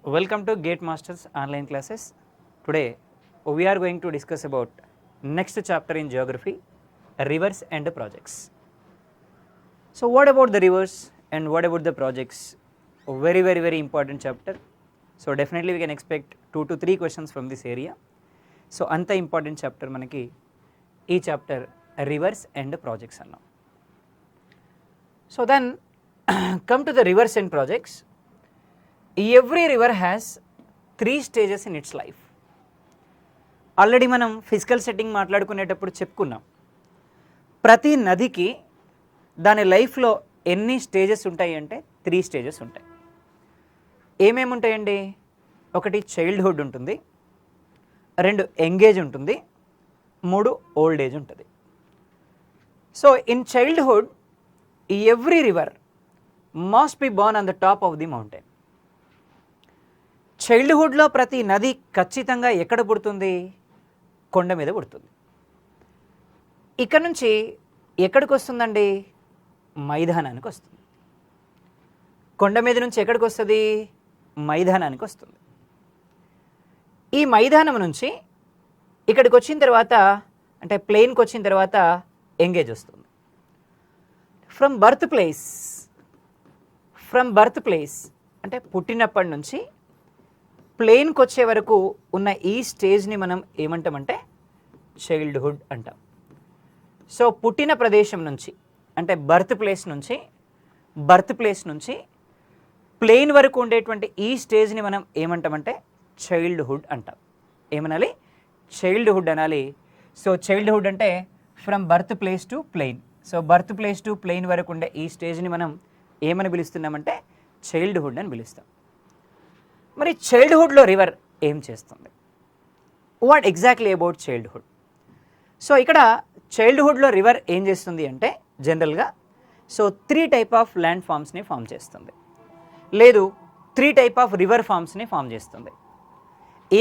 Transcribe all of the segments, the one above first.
Welcome to Gate Masters online classes. Today we are going to discuss about next chapter in geography, rivers and projects. So what about the rivers and what about the projects? A very important chapter. So definitely we can expect 2 to 3 questions from this area. So anta important chapter manaki ee chapter rivers and projects annam. So then come to the rivers and projects. Every river has 3 stages in its life. Already మనం physical setting మాట్లాడుకునేటప్పుడు చెప్పుకున్నాం, ప్రతి నదికి దాని లైఫ్లో ఎన్ని stages ఉంటాయి అంటే 3 stages ఉంటాయి. ఏమేమి ఉంటాయండి? ఒకటి చైల్డ్హుడ్ ఉంటుంది, 2 యంగేజ్ ఉంటుంది, 3 ఓల్డ్ ఏజ్ ఉంటుంది. So in childhood every river must be born on the top of the mountain. చైల్డ్హుడ్లో ప్రతి నది ఖచ్చితంగా ఎక్కడ పుడుతుంది? కొండ మీద పుడుతుంది. ఇక్కడ నుంచి ఎక్కడికి వస్తుందండి? మైదానానికి వస్తుంది. కొండ మీద నుంచి ఎక్కడికి వస్తుంది? మైదానానికి వస్తుంది. ఈ మైదానం నుంచి ఇక్కడికి వచ్చిన తర్వాత అంటే ప్లేన్కి వచ్చిన తర్వాత ఎంగేజ్ వస్తుంది. ఫ్రమ్ బర్త్ ప్లేస్ అంటే పుట్టినప్పటి నుంచి ప్లేన్కి వచ్చే వరకు ఉన్న ఈ స్టేజ్ని మనం ఏమంటామంటే చైల్డ్హుడ్ అంటాం. సో పుట్టిన ప్రదేశం నుంచి అంటే బర్త్ ప్లేస్ నుంచి ప్లేన్ వరకు ఉండేటువంటి ఈ స్టేజ్ని మనం ఏమంటామంటే చైల్డ్హుడ్ అంటాం. ఏమనాలి? చైల్డ్హుడ్ అనాలి. సో చైల్డ్హుడ్ అంటే from birth place to plain. So birth place to plain వరకు ఉండే ఈ స్టేజ్ని మనం ఏమని పిలుస్తున్నామంటే చైల్డ్హుడ్ అని పిలుస్తాం. మరి చైల్డ్హుడ్లో రివర్ ఏం చేస్తుంది? What exactly about childhood? So ఇక్కడ చైల్డ్హుడ్లో రివర్ ఏం చేస్తుంది అంటే జనరల్గా 3 టైప్ ఆఫ్ ల్యాండ్ ఫామ్స్ని ఫామ్ చేస్తుంది, లేదు 3 టైప్ ఆఫ్ రివర్ ఫామ్స్ని ఫామ్ చేస్తుంది.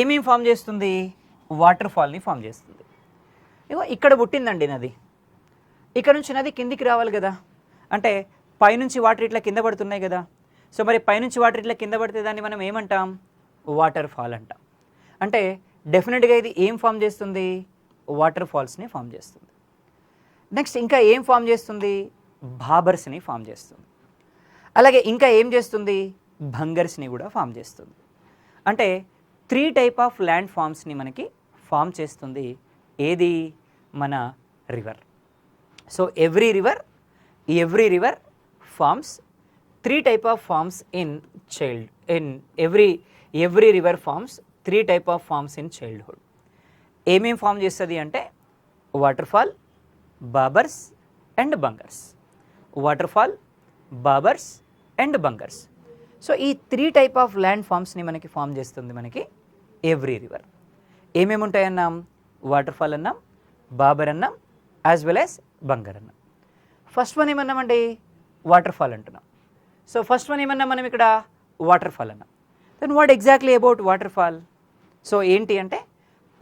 ఏమేమి ఫామ్ చేస్తుంది? వాటర్ ఫాల్ని ఫామ్ చేస్తుంది. ఇగో ఇక్కడ పుట్టిందండి నది, ఇక్కడ నుంచి నది కిందికి రావాలి కదా, అంటే పైనుంచి వాటర్ ఇట్లా కింద పడుతున్నాయి కదా. సో మరి పైనుంచి వాటర్ ఇట్లా కింద పడితే దాన్ని మనం ఏమంటాం? వాటర్ ఫాల్ అంటాం. అంటే డెఫినెట్గా ఇది ఏం ఫామ్ చేస్తుంది? వాటర్ ఫాల్స్ని ఫామ్ చేస్తుంది. నెక్స్ట్ ఇంకా ఏం ఫామ్ చేస్తుంది? బాబర్స్ని ఫామ్ చేస్తుంది. అలాగే ఇంకా ఏం చేస్తుంది? భంగర్స్ని కూడా ఫామ్ చేస్తుంది. అంటే 3 టైప్ ఆఫ్ ల్యాండ్ ఫామ్స్ని మనకి ఫామ్ చేస్తుంది ఏది? మన river. So every river forms 3 type of forms in every river forms 3 type of forms in childhood. ఏమేం ఫామ్ చేస్తుంది అంటే water fall, barbers and బంగర్స్. So ఈ 3 టైప్ ఆఫ్ ల్యాండ్ ఫామ్స్ని మనకి ఫామ్ చేస్తుంది మనకి ఎవ్రీ రివర్. ఏమేమి ఉంటాయన్నాం? వాటర్ ఫాల్ అన్నాం, బాబర్ అన్నాం, యాజ్ వెల్ యాజ్ బంగర్ అన్నాం. ఫస్ట్ వన్ ఏమన్నామండి? వాటర్ ఫాల్ అంటున్నాం. సో ఫస్ట్ వన్ ఏమన్నా మనం ఇక్కడ వాటర్ ఫాల్ అన్నాం. Then what exactly about waterfall? So ఏంటి అంటే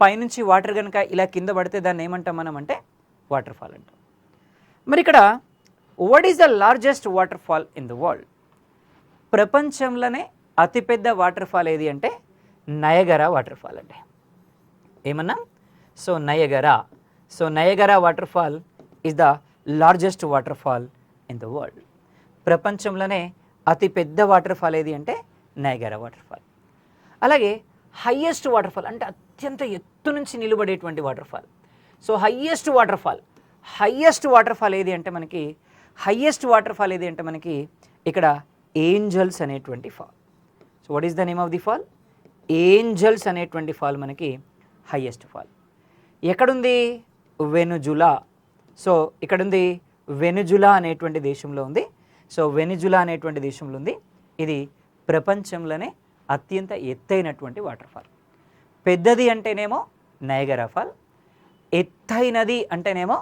పైనుంచి వాటర్ కనుక ఇలా కింద పడితే దాన్ని ఏమంటాం మనం అంటే వాటర్ ఫాల్ అంటాం. మరి ఇక్కడ what is the largest waterfall in the world? ప్రపంచంలోనే అతిపెద్ద వాటర్ ఫాల్ ఏది అంటే నయగరా వాటర్ ఫాల్. అంటే ఏమన్నా? So Niagara waterfall is the largest waterfall in the world. ప్రపంచంలోనే అతి పెద్ద వాటర్ ఫాల్ ఏది అంటే నయగరా వాటర్ ఫాల్. అలాగే హయ్యెస్ట్ వాటర్ ఫాల్ అంటే అత్యంత ఎత్తు నుంచి నిలబడేటువంటి waterfall. So highest water fall ఏది అంటే మనకి ఇక్కడ ఏంజల్స్ అనేటువంటి fall. So what is the name of the fall? Angels అనేటువంటి ఫాల్ మనకి హయ్యెస్ట్ ఫాల్. ఎక్కడుంది? వెనుజులా. సో ఇక్కడుంది వెనుజులా అనేటువంటి దేశంలో ఉంది. సో వెనిజులా అనేటువంటి దేశంలో ఉంది. ఇది ప్రపంచంలోనే అత్యంత ఎత్తైనటువంటి వాటర్ ఫాల్. పెద్దది అంటేనేమో నయగరా ఫాల్, ఎత్తైనది అంటేనేమో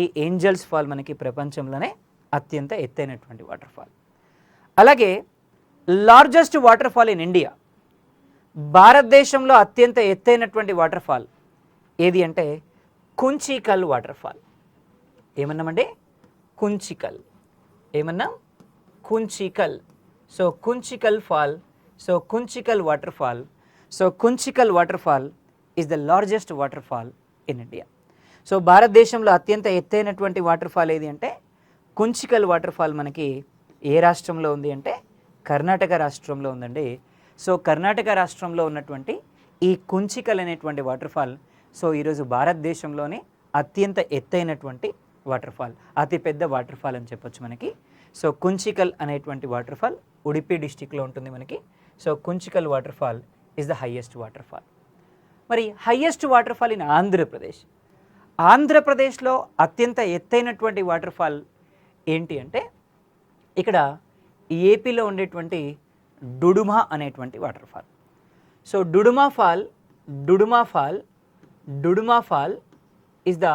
ఈ ఏంజల్స్ ఫాల్ మనకి ప్రపంచంలోనే అత్యంత ఎత్తైనటువంటి వాటర్ ఫాల్. అలాగే largest waterfall in India, భారతదేశంలో అత్యంత ఎత్తైనటువంటి వాటర్ ఫాల్ ఏది అంటే కుంచికల్ వాటర్ ఫాల్. ఏమన్నామండి? Kunchikal. Kunchikal. So Kunchikal fall, so Kunchikal waterfall, so Kunchikal waterfall is the largest waterfall in India. So భారతదేశంలో అత్యంత ఎత్తైనటువంటి వాటర్ఫాల్ ఏది అంటే కుంచికల్ వాటర్ఫాల్ మనకి ఏ రాష్ట్రంలో ఉంది అంటే కర్ణాటక రాష్ట్రంలో ఉందండి. సో కర్ణాటక రాష్ట్రంలో ఉన్నటువంటి ఈ కుంచికల్ అనేటువంటి వాటర్ఫాల్ సో ఈరోజు భారతదేశంలోనే అత్యంత ఎత్తైనటువంటి వాటర్ఫాల్, అతిపెద్ద వాటర్ఫాల్ అని చెప్పొచ్చు మనకి. సో కుంచికల్ అనేటువంటి వాటర్ఫాల్ ఉడిపి డిస్టిక్లో ఉంటుంది మనకి. So Kunchikal waterfall is the highest waterfall. మరి హైయెస్ట్ వాటర్ఫాల్ ఇన్ ఆంధ్రప్రదేశ్, ఆంధ్రప్రదేశ్లో అత్యంత ఎత్తైనటువంటి వాటర్ఫాల్ ఏంటి అంటే ఇక్కడ ఏపీలో ఉండేటువంటి డుడుమా అనేటువంటి waterfall. So Duduma fall is the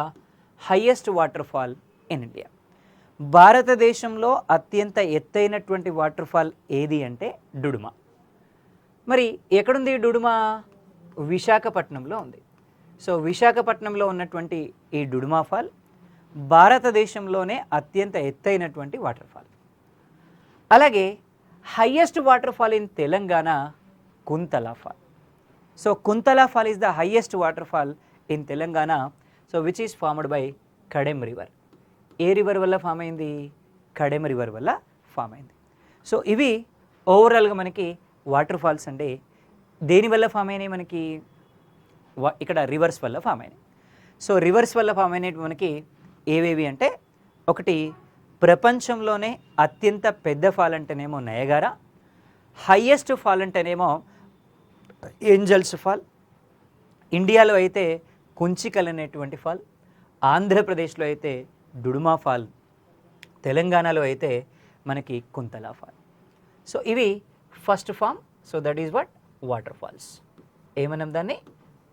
highest waterfall in India. భారతదేశంలో అత్యంత ఎత్తైనటువంటి వాటర్ఫాల్ ఏది అంటే డుడుమా. మరి ఎక్కడుంది డుడుమా? విశాఖపట్నంలో ఉంది. సో విశాఖపట్నంలో ఉన్నటువంటి ఈ డుడుమా ఫాల్ భారతదేశంలోనే అత్యంత ఎత్తైనటువంటి వాటర్ఫాల్. అలాగే highest waterfall in Telangana Kuntala fall. So Kuntala fall is the highest waterfall in Telangana. So which is formed by Kadem river. ఏ రివర్ వల్ల ఫామ్ అయింది? కడెం రివర్ వల్ల ఫామ్ అయింది. సో ఇవి ఓవరాల్గా మనకి వాటర్ ఫాల్స్ అండి. దేనివల్ల ఫామ్ అయినాయి మనకి? ఇక్కడ రివర్స్ వల్ల ఫామ్ అయినాయి. సో రివర్స్ వల్ల ఫామ్ అయినవి మనకి ఏవేవి అంటే ఒకటి ప్రపంచంలోనే అత్యంత పెద్ద ఫాల్ అంటేనేమో నయగారా, హైయెస్ట్ ఫాల్ అంటేనేమో ఏంజల్స్ ఫాల్, ఇండియాలో అయితే కుంచికల్ అనేటువంటి ఫాల్, ఆంధ్రప్రదేశ్లో అయితే డుడుమా ఫాల్, తెలంగాణలో అయితే మనకి కుంతలా ఫాల్. సో ఇవి first form. So that is what waterfalls. ఏమన్నాం దాన్ని?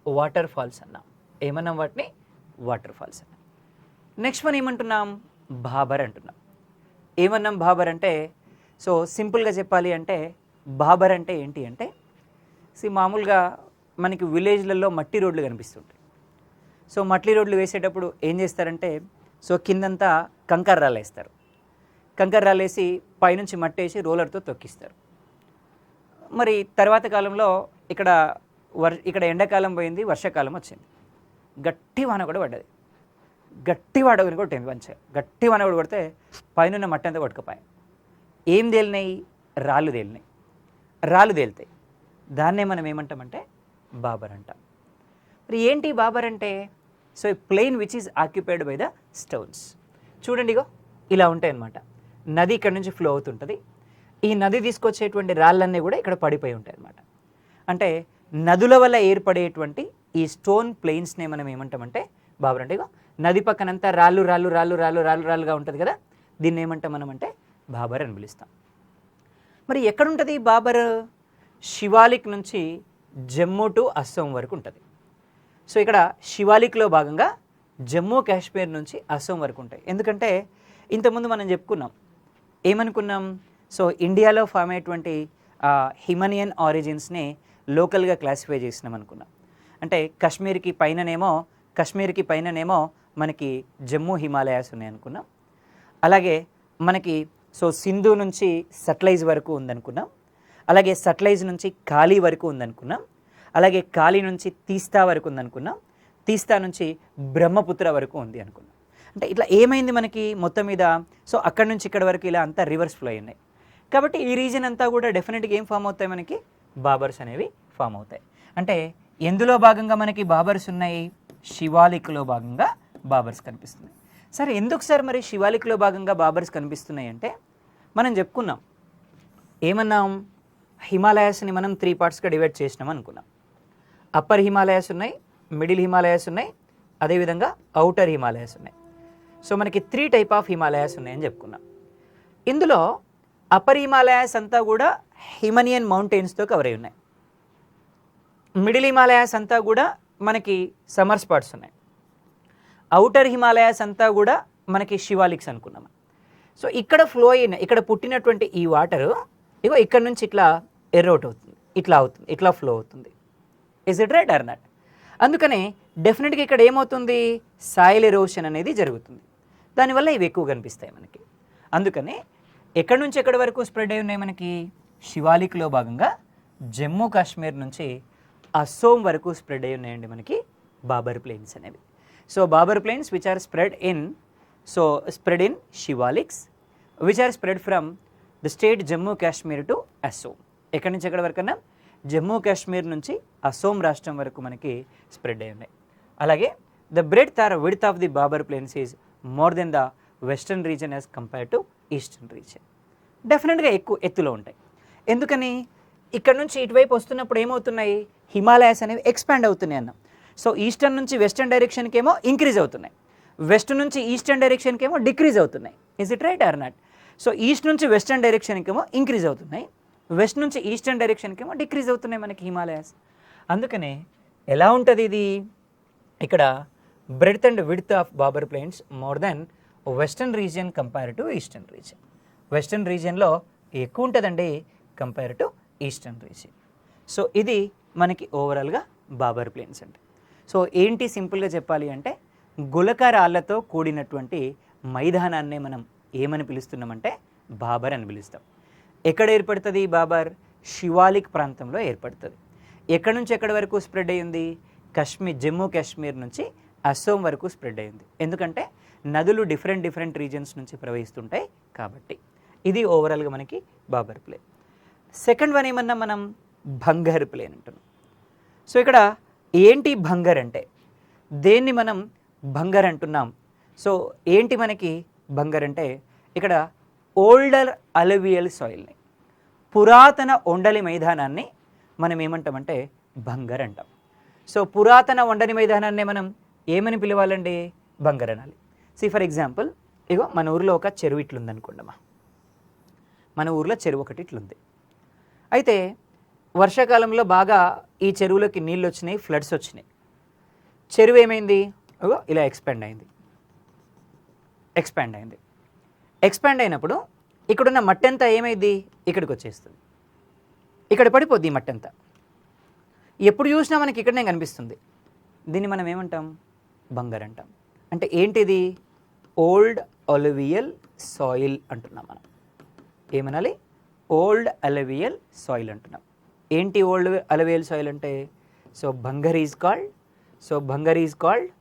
వాటర్ ఫాల్స్ అన్నాం. ఏమన్నాం వాటిని? వాటర్ ఫాల్స్ అన్నాం. నెక్స్ట్ వన్ ఏమంటున్నాం? బాబర్ అంటున్నాం. ఏమన్నాం బాబర్ అంటే? సో సింపుల్గా చెప్పాలి అంటే బాబర్ అంటే ఏంటి అంటే మామూలుగా మనకి విలేజ్లలో మట్టి రోడ్లు కనిపిస్తుంటాయి. సో మట్టి రోడ్లు వేసేటప్పుడు ఏం చేస్తారంటే సో కిందంతా కంకర రాళ్ళు వేస్తారు. కంకర రాళ్ళు వేసి పైనుంచి మట్టి వేసి రోలర్తో తొక్కిస్తారు. మరి తర్వాత కాలంలో ఇక్కడ ఎండాకాలం పోయింది, వర్షాకాలం వచ్చింది, గట్టి వాన కూడా పడ్డది. గట్టి వాడ కొట్టింది మంచిగా. గట్టి వాన కూడా కొడితే పైన మట్టి అంతా కొట్టుకుపోయాయి. ఏం తేలినాయి? రాళ్ళు తేలినాయి. రాళ్ళు తేలితాయి. దాన్నే మనం ఏమంటామంటే బాబర్ అంటాం. మరి ఏంటి బాబర్ అంటే? So plain which is occupied by the stones. చూడండి ఇగో ఇలా ఉంటాయి అన్నమాట. నది ఇక్కడ నుంచి ఫ్లో అవుతుంటుంది. ఈ నది తీసుకొచ్చేటువంటి రాళ్ళన్నీ కూడా ఇక్కడ పడిపోయి ఉంటాయి అన్నమాట. అంటే నదుల వల్ల ఏర్పడేటువంటి ఈ స్టోన్ ప్లెయిన్స్నే మనం ఏమంటామంటే బాబర్ అంటే ఇగో నది పక్కనంతా రాళ్ళుగా ఉంటుంది కదా, దీన్ని ఏమంటాం మనం అంటే బాబర్ అని పిలుస్తాం. మరి ఎక్కడుంటుంది బాబర్? శివాలిక్ నుంచి జమ్మూ టు అస్సాం వరకు ఉంటుంది. సో ఇక్కడ శివాలిక్లో భాగంగా జమ్మూ కాశ్మీర్ నుంచి అస్సాం వరకు ఉంటాయి. ఎందుకంటే ఇంతకుముందు మనం చెప్పుకున్నాం, ఏమనుకున్నాం? సో ఇండియాలో ఫామ్ అయ్యేటువంటి హిమాలయన్ ఆరిజిన్స్ని లోకల్గా క్లాసిఫై చేసినాం అనుకున్నాం. అంటే కాశ్మీర్కి పైననేమో మనకి జమ్మూ హిమాలయాస్ ఉన్నాయి అనుకున్నాం. అలాగే మనకి సో సింధు నుంచి సట్లైజ్ వరకు ఉందనుకున్నాం. అలాగే సట్లైజ్ నుంచి కాళీ వరకు ఉందనుకున్నాం. అలాగే కాళీ నుంచి తీస్తా వరకు ఉందనుకున్నాం. తీస్తా నుంచి బ్రహ్మపుత్ర వరకు ఉంది అనుకున్నాం. అంటే ఇట్లా ఏమైంది మనకి మొత్తం మీద? సో అక్కడ నుంచి ఇక్కడ వరకు ఇలా అంతా రివర్స్ ఫ్లో ఉన్నాయి. కాబట్టి ఈ రీజన్ అంతా కూడా డెఫినెట్గా ఏం ఫామ్ అవుతాయి? మనకి బాబర్స్ అనేవి ఫామ్ అవుతాయి. అంటే ఎందులో భాగంగా మనకి బాబర్స్ ఉన్నాయి? శివాలిక్లో భాగంగా బాబర్స్ కనిపిస్తున్నాయి. సరే ఎందుకు సార్ మరి శివాలిక్లో భాగంగా బాబర్స్ కనిపిస్తున్నాయి అంటే మనం చెప్పుకున్నాం, ఏమన్నాం? హిమాలయాస్ని మనం 3 పార్ట్స్గా డివైడ్ చేసినాం అనుకున్నాం. అప్పర్ హిమాలయాస్ ఉన్నాయి, మిడిల్ హిమాలయాస్ ఉన్నాయి, అదేవిధంగా అవుటర్ హిమాలయాస్ ఉన్నాయి. సో మనకి 3 టైప్ ఆఫ్ హిమాలయాస్ ఉన్నాయని చెప్పుకున్నాం. ఇందులో అప్పర్ హిమాలయాస్ అంతా కూడా హిమాలయన్ మౌంటైన్స్తో కవర్ అయి ఉన్నాయి. మిడిల్ హిమాలయాస్ అంతా కూడా మనకి సమ్మర్ స్పాట్స్ ఉన్నాయి. అవుటర్ హిమాలయాస్ అంతా కూడా మనకి శివాలిక్స్ అనుకున్నాం. సో ఇక్కడ ఫ్లో అయిన ఇక్కడ పుట్టినటువంటి ఈ వాటరు ఇగో ఇక్కడ నుంచి ఇట్లా ఎర్రౌట్ అవుతుంది, ఇట్లా ఫ్లో అవుతుంది. Is it right are not? అందుకనే డెఫినెట్గా ఇక్కడ ఏమవుతుంది? సాయిల్ ఎరోషన్ అనేది జరుగుతుంది. దానివల్ల ఇవి ఎక్కువ కనిపిస్తాయి మనకి. అందుకనే ఎక్కడి నుంచి ఎక్కడి వరకు స్ప్రెడ్ అయి ఉన్నాయి మనకి? శివాలిక్లో భాగంగా జమ్మూ కాశ్మీర్ నుంచి అస్సోం వరకు స్ప్రెడ్ అయి ఉన్నాయండి మనకి బాబర్ ప్లేన్స్ అనేవి. So Bhabar plains which are spread in Shivaliks which are spread from the state Jammu Kashmir to Assam. ఎక్కడి నుంచి ఎక్కడి వరకన్నా? జమ్మూ కాశ్మీర్ నుంచి అస్సోం రాష్ట్రం వరకు మనకి స్ప్రెడ్ అయి ఉన్నాయి. అలాగే the breadth or width of the Bhabar plains is more than the western region as compare to eastern region. డెఫినెట్గా ఎక్కువ ఎత్తులో ఉంటాయి. ఎందుకని? ఇక్కడ నుంచి ఇటువైపు వస్తున్నప్పుడు ఏమవుతున్నాయి? హిమాలయాస్ అనేవి ఎక్స్పాండ్ అవుతున్నాయి అన్న. సో ఈస్టర్న్ నుంచి వెస్టర్న్ డైరెక్షన్కి ఏమో ఇంక్రీజ్ అవుతున్నాయి, వెస్ట్ నుంచి ఈస్టర్న్ డైరెక్షన్కి ఏమో డిక్రీజ్ అవుతున్నాయి. Is it right are not? So east నుంచి వెస్టర్న్ డైరెక్షన్కి ఏమో ఇంక్రీజ్ అవుతున్నాయి, వెస్ట్ నుంచి ఈస్టర్న్ డైరెక్షన్కి ఏమో డిక్రీజ్ అవుతున్నాయి మనకి హిమాలయాస్. అందుకనే ఎలా ఉంటుంది ఇది? ఇక్కడ breadth and width of Bhabar plains more then western region compare to eastern region. Western రీజియన్లో ఎక్కువ ఉంటుందండి compare to eastern region. So ఇది మనకి ఓవరాల్గా బాబర్ ప్లేన్స్ అంటే. సో ఏంటి సింపుల్గా చెప్పాలి అంటే, గులకరాళ్ళతో కూడినటువంటి మైదానాన్నే మనం ఏమని పిలుస్తున్నామంటే బాబర్ అని పిలుస్తాం. ఎక్కడ ఏర్పడుతుంది బాబర్? శివాలిక్ ప్రాంతంలో ఏర్పడుతుంది. ఎక్కడి నుంచి ఎక్కడి వరకు స్ప్రెడ్ అయ్యింది? జమ్మూ కాశ్మీర్ నుంచి అస్సోం వరకు స్ప్రెడ్ అయ్యింది. ఎందుకంటే నదులు డిఫరెంట్ రీజన్స్ నుంచి ప్రవహిస్తుంటాయి కాబట్టి. ఇది ఓవరాల్గా మనకి బాబర్ ప్లేన్. సెకండ్ వన్ ఏమన్నా మనం భంగర్ ప్లేన్ అంటున్నాం. సో ఇక్కడ ఏంటి భంగర్ అంటే? దేన్ని మనం భంగర్ అంటున్నాం? సో ఏంటి మనకి భంగర్ అంటే? ఇక్కడ ఓల్డర్ అలవియల్ సాయిల్ని, పురాతన ఒండలి మైదానాన్ని మనం ఏమంటామంటే భంగర్ అంటాం. సో పురాతన ఒండలి మైదానాన్ని మనం ఏమని పిలవాలండి? భంగర్ అనాలి. సి ఫర్ ఎగ్జాంపుల్, ఇగో మన ఊరిలో ఒక చెరువు ఇట్లుందనుకోండమ్మా. మన ఊరిలో చెరువు ఒకటి ఇట్లుంది. అయితే వర్షాకాలంలో బాగా ఈ చెరువులోకి నీళ్ళు వచ్చినాయి, ఫ్లడ్స్ వచ్చినాయి. చెరువు ఏమైంది? ఇలా ఎక్స్పాండ్ అయింది. ఎక్స్పాండ్ అయినప్పుడు ఇక్కడున్న మట్టి అంతా ఏమైంది? ఇక్కడికి వచ్చేస్తుంది, ఇక్కడ పడిపోద్ది ఈ మట్టి అంతా. ఎప్పుడు చూసినా మనకి ఇక్కడనే కనిపిస్తుంది. దీన్ని మనం ఏమంటాం? భంగర్ అంటాం. అంటే ఏంటిది? ఓల్డ్ అలువియల్ సాయిల్ అంటున్నాం మనం. ఏమనాలి? ఓల్డ్ అలువియల్ సాయిల్ అంటున్నాం. ఏంటి ఓల్డ్ అలువియల్ సాయిల్ అంటే? So Bhangar is called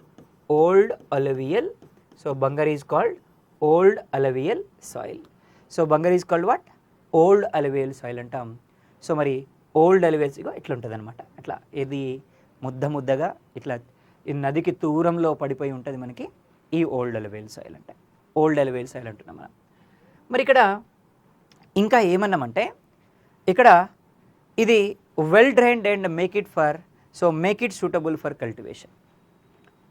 old alluvial. So Bhangar is called old alluvial soil. So Bhangar is called what? Old alluvial soil అంటాం. సో మరి ఓల్డ్ అలువియల్స్ ఇట్లా ఉంటుంది అనమాట. అట్లా ఇది ముద్దగా ఇట్లా ఈ నదికి దూరంలో పడిపోయి ఉంటుంది మనకి ఈ ఓల్డ్ అలువియల్ సాయిల్ అంటే. ఓల్డ్ అలువియల్ సాయిల్ అంటున్నాం మనం. మరి ఇక్కడ ఇంకా ఏమన్నామంటే, ఇక్కడ ఇది well drained and make it suitable for cultivation.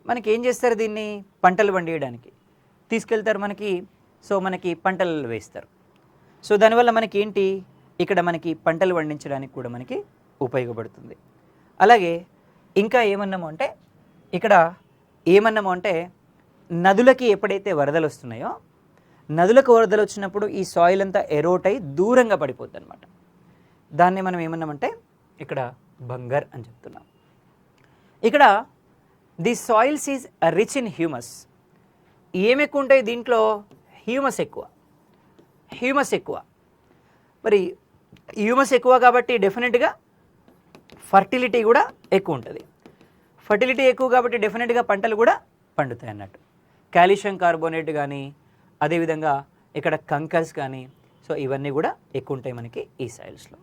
మనకి ఏం చేస్తారు? దీన్ని పంటలు పండియడానికి తీసుకెళ్తారు మనకి. సో మనకి పంటలు వేస్తారు. సో దానివల్ల మనకి ఏంటి? ఇక్కడ మనకి పంటలు పండించడానికి కూడా మనకి ఉపయోగపడుతుంది. అలాగే ఇంకా ఏమన్నాము అంటే, ఇక్కడ ఏమన్నాము అంటే, నదులకి ఎప్పుడైతే వరదలు వస్తున్నాయో, నదులకు వరదలు వచ్చినప్పుడు ఈ సాయిల్ అంతా ఎరోట్ అయి దూరంగా పడిపోద్ది అనమాట. దాన్ని మనం ఏమన్నామంటే ఇక్కడ భంగర్ అని చెప్తున్నాం. ఇక్కడ the soils is rich in humus. ఏమి ఎక్కువ ఉంటాయి దీంట్లో? హ్యూమస్ ఎక్కువ. మరి హ్యూమస్ ఎక్కువ కాబట్టి డెఫినెట్గా ఫర్టిలిటీ కూడా ఎక్కువ ఉంటుంది. ఫర్టిలిటీ ఎక్కువ కాబట్టి డెఫినెట్గా పంటలు కూడా పండుతాయి అన్నట్టు. కాల్షియం కార్బోనేట్ కానీ, అదేవిధంగా ఇక్కడ కంకర్స్ కానీ, సో ఇవన్నీ కూడా ఎక్కువ ఉంటాయి మనకి ఈ సాయిల్స్లో.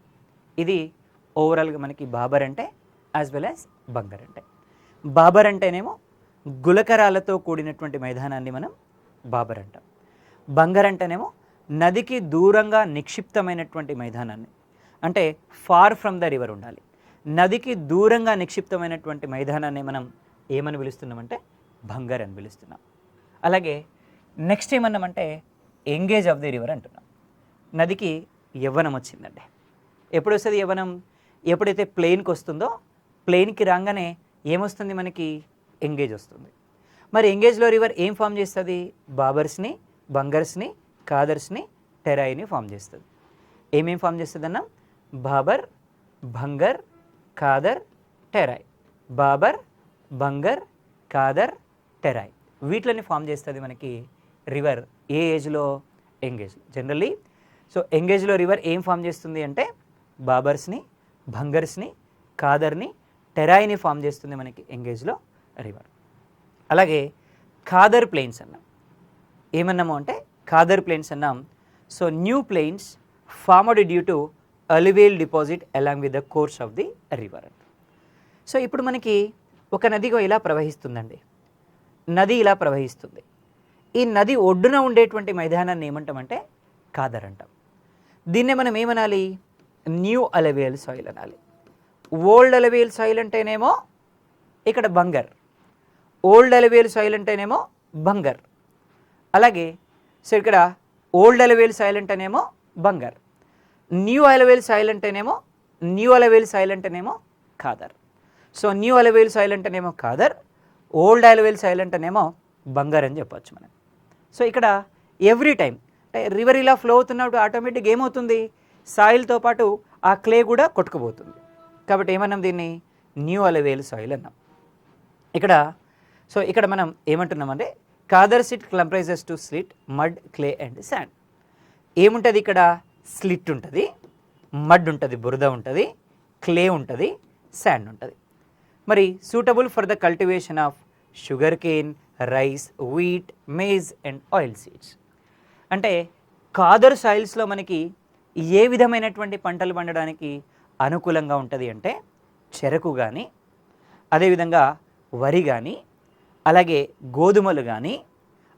ఇది ఓవరాల్గా మనకి బాబర్ అంటే యాజ్ వెల్ యాజ్ భంగర్ అంటే. బాబర్ అంటేనేమో గులకరాలతో కూడినటువంటి మైదానాన్ని మనం బాబర్ అంటాం. భంగర్ అంటేనేమో నదికి దూరంగా నిక్షిప్తమైనటువంటి మైదానాన్ని, అంటే ఫార్ ఫ్రమ్ ద రివర్ ఉండాలి. నదికి దూరంగా నిక్షిప్తమైనటువంటి మైదానాన్ని మనం ఏమని పిలుస్తున్నామంటే భంగర్ అని పిలుస్తున్నాం. అలాగే నెక్స్ట్ ఏమన్నామంటే ఎంగేజ్ ఆఫ్ ది రివర్ అంటున్నాం. నదికి యవ్వనం వచ్చిందండి. ఎప్పుడు వస్తుంది యవ్వనం? ఎప్పుడైతే ప్లెయిన్కి వస్తుందో, ప్లెయిన్కి రాగానే ఏమొస్తుంది మనకి? ఎంగేజ్ వస్తుంది. మరి ఎంగేజ్లో రివర్ ఏం ఫామ్ చేస్తుంది? బాబర్స్ని, భంగర్స్ని, కాదర్స్ని, టెరాయిని ఫామ్ చేస్తుంది. ఏమేం ఫామ్ చేస్తుంది అన్నాం? బాబర్, భంగర్, కాదర్, టెరాయ్. బాబర్, భంగర్, కాదర్, టెరాయ్ వీటిని ఫామ్ చేస్తుంది మనకి రివర్. ఏ ఏజ్లో? ఎంగేజ్. జనరల్లీ సో ఎంగేజ్లో రివర్ ఏం ఫామ్ చేస్తుంది అంటే బాబర్స్ని, భంగర్స్ని, ఖాదర్ని, టెరాయిని ఫామ్ చేస్తుంది మనకి ఎంగేజ్లో రివర్. అలాగే ఖాదర్ ప్లెయిన్స్ అన్నాం. ఏమన్నాము అంటే ఖాదర్ ప్లెయిన్స్ అన్నాం. So new plains formed due to alluvial deposit along with the course of the river. So ఇప్పుడు మనకి ఒక నదిగా ఇలా ప్రవహిస్తుందండి. నది ఇలా ప్రవహిస్తుంది. ఈ నది ఒడ్డున ఉండేటువంటి మైదానాన్ని ఏమంటామంటే ఖాదర్ అంటాం. దీన్నే మనం ఏమనాలి? న్యూ అలవేల్ సాయిల్ అనాలి. ఓల్డ్ అలవేల్ సాయిల్ అంటేనేమో ఇక్కడ బంగర్, ఓల్డ్ అలవేల్ సాయిల్ అంటేనేమో బంగర్. అలాగే సో ఇక్కడ ఓల్డ్ అలవేల్ సాయిల్ అంటేనేమో బంగర్, న్యూ అలవేల్ సాయిల్ అంటేనేమో ఖాదర్. సో న్యూ అలవేల్ సాయిల్ అంటేనేమో ఖాదర్, ఓల్డ్ అలవేల్ సాయిల్ అంటేనేమో బంగర్ అని చెప్పొచ్చు మనం. సో ఇక్కడ ఎవ్రీ టైం అంటే రివర్ ఇలా ఫ్లో అవుతున్నప్పుడు ఆటోమేటిక్గా ఏమవుతుంది? సాయిల్తో పాటు ఆ క్లే కూడా కొట్టుకుపోతుంది. కాబట్టి ఏమన్నాం? దీన్ని న్యూ అలవేల్ సాయిల్ అన్నాం. ఇక్కడ మనం ఏమంటున్నామంటే Khadar sit comprises to silt, mud, clay and sand. ఏముంటుంది ఇక్కడ? స్లిట్ ఉంటుంది, మడ్ ఉంటుంది, బురద ఉంటుంది, క్లే ఉంటుంది, శాండ్ ఉంటుంది. మరి suitable for the cultivation of sugar cane, rice, wheat, maize and oil seeds. అంటే ఖాదర్ సాయిల్స్లో మనకి ఏ విధమైనటువంటి పంటలు పండడానికి అనుకూలంగా ఉంటుంది అంటే చెరకు కానీ, అదేవిధంగా వరి కానీ, అలాగే గోధుమలు కానీ,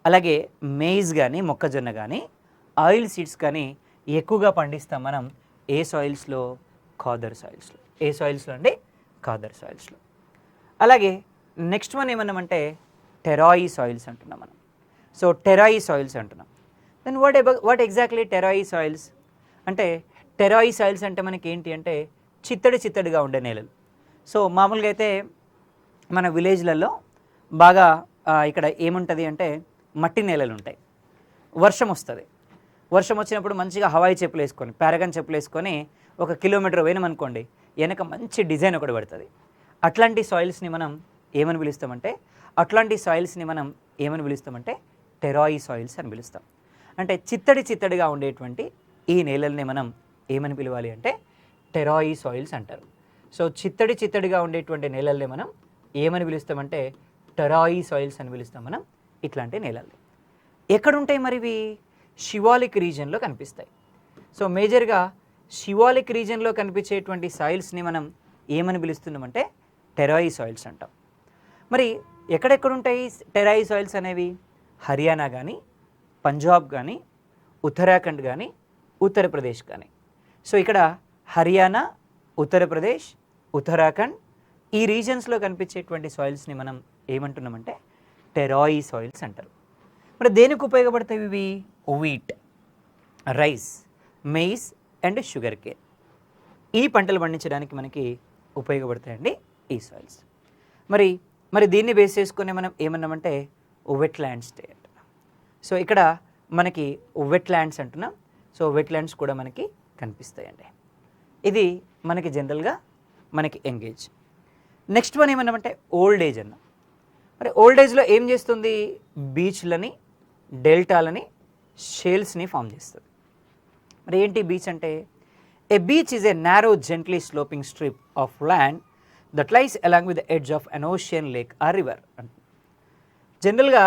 అలాగే మేజ్ కానీ, మొక్కజొన్న కానీ, ఆయిల్ సీడ్స్ కానీ ఎక్కువగా పండిస్తాం మనం ఏ సాయిల్స్లో? ఖాదర్ సాయిల్స్లో. ఏ సాయిల్స్లో అండి? ఖాదర్ సాయిల్స్లో. అలాగే నెక్స్ట్ వన్ ఏమన్నామంటే టెరాయి సాయిల్స్ అంటున్నాం మనం. సో టెరాయి సాయిల్స్ అంటున్నాం. దెన్ వాట్ ఎగ్జాక్ట్లీ టెరాయి సాయిల్స్ అంటే? టెరాయి సాయిల్స్ అంటే మనకి ఏంటి అంటే చిత్తడిగా ఉండే నేలలు. సో మామూలుగా అయితే మన విలేజ్లలో బాగా ఇక్కడ ఏముంటుంది అంటే మట్టి నేలలు ఉంటాయి. వర్షం వస్తుంది. వర్షం వచ్చినప్పుడు మంచిగా హవాయి చెప్పులు వేసుకొని, పారగన్ చెప్పులు వేసుకొని 1 కిలోమీటర్ పోయినామనుకోండి, వెనక మంచి డిజైన్ ఒకటి పడుతుంది. అట్లాంటి సాయిల్స్ని మనం ఏమని పిలుస్తామంటే టెరాయి సాయిల్స్ అని పిలుస్తాం. అంటే చిత్తడిగా ఉండేటువంటి ఈ నేలల్ని మనం ఏమని పిలవాలి అంటే టెరాయి సాయిల్స్ అంటారు. సో చిత్తడిగా ఉండేటువంటి నేలల్ని మనం ఏమని పిలుస్తామంటే టెరాయి సాయిల్స్ అని పిలుస్తాం మనం ఇట్లాంటి నేలల్ని. ఎక్కడుంటాయి మరి ఇవి? శివాలిక్ రీజియన్లో కనిపిస్తాయి. సో మేజర్గా శివాలిక్ రీజియన్లో కనిపించేటువంటి సాయిల్స్ని మనం ఏమని పిలుస్తున్నామంటే టెరాయి సాయిల్స్ అంటాం. మరి ఎక్కడెక్కడుంటాయి టెరాయి సాయిల్స్ అనేవి? హర్యానా కానీ, పంజాబ్ కానీ, ఉత్తరాఖండ్ కానీ, ఉత్తరప్రదేశ్ కానీ. సో ఇక్కడ హర్యానా, ఉత్తరప్రదేశ్, ఉత్తరాఖండ్ ఈ రీజన్స్లో కనిపించేటువంటి సాయిల్స్ని మనం ఏమంటున్నామంటే టెరాయి సాయిల్స్ అంటారు. మరి దేనికి ఉపయోగపడతాయి ఇవి? Wheat, rice, maize and sugar cane ఈ పంటలు పండించడానికి మనకి ఉపయోగపడతాయండి ఈ సాయిల్స్. మరి దీన్ని బేస్ చేసుకుని మనం ఏమన్నామంటే వెట్ ల్యాండ్ స్టేట్. సో ఇక్కడ మనకి వెట్ ల్యాండ్స్ అంటున్నాం. సో వెట్ ల్యాండ్స్ కూడా మనకి కనిపిస్తాయండి. ఇది మనకి జనరల్గా మనకి ఎంగేజ్. నెక్స్ట్ వన్ ఏమన్నామంటే ఓల్డ్ ఏజ్ అన్నాం. మరి ఓల్డ్ ఏజ్లో ఏం చేస్తుంది? బీచ్లని, డెల్టాలని, షేల్స్ని ఫామ్ చేస్తుంది. మరి ఏంటి బీచ్ అంటే? A beach is a narrow gently sloping strip of land that lies along with the edge of an ocean lake or river. జనరల్గా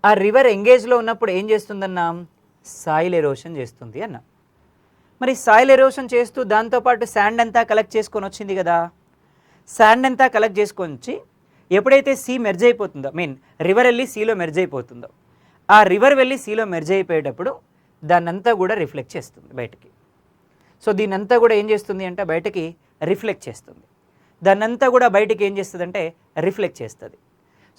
ఆ రివర్ ఎంగేజ్లో ఉన్నప్పుడు ఏం చేస్తుందన్నాం? సాయిల్ ఎరోషన్ చేస్తుంది అన్నాం. మరి సాయిల్ ఎరోషన్ చేస్తూ దాంతోపాటు శాండ్ అంతా కలెక్ట్ చేసుకొని వచ్చింది కదా. శాండ్ అంతా కలెక్ట్ చేసుకొని వచ్చి ఎప్పుడైతే సీ మెర్జ్ అయిపోతుందో, రివర్ వెళ్ళి సీలో మెర్జ్ అయిపోతుందో, ఆ రివర్ వెళ్ళి సీలో మెర్జ్ అయిపోయేటప్పుడు దాన్నంతా కూడా రిఫ్లెక్ట్ చేస్తుంది బయటికి. సో దీన్నంతా కూడా ఏం చేస్తుంది అంటే బయటికి రిఫ్లెక్ట్ చేస్తుంది. దాన్నంతా కూడా బయటికి ఏం చేస్తుంది అంటే రిఫ్లెక్ట్ చేస్తుంది.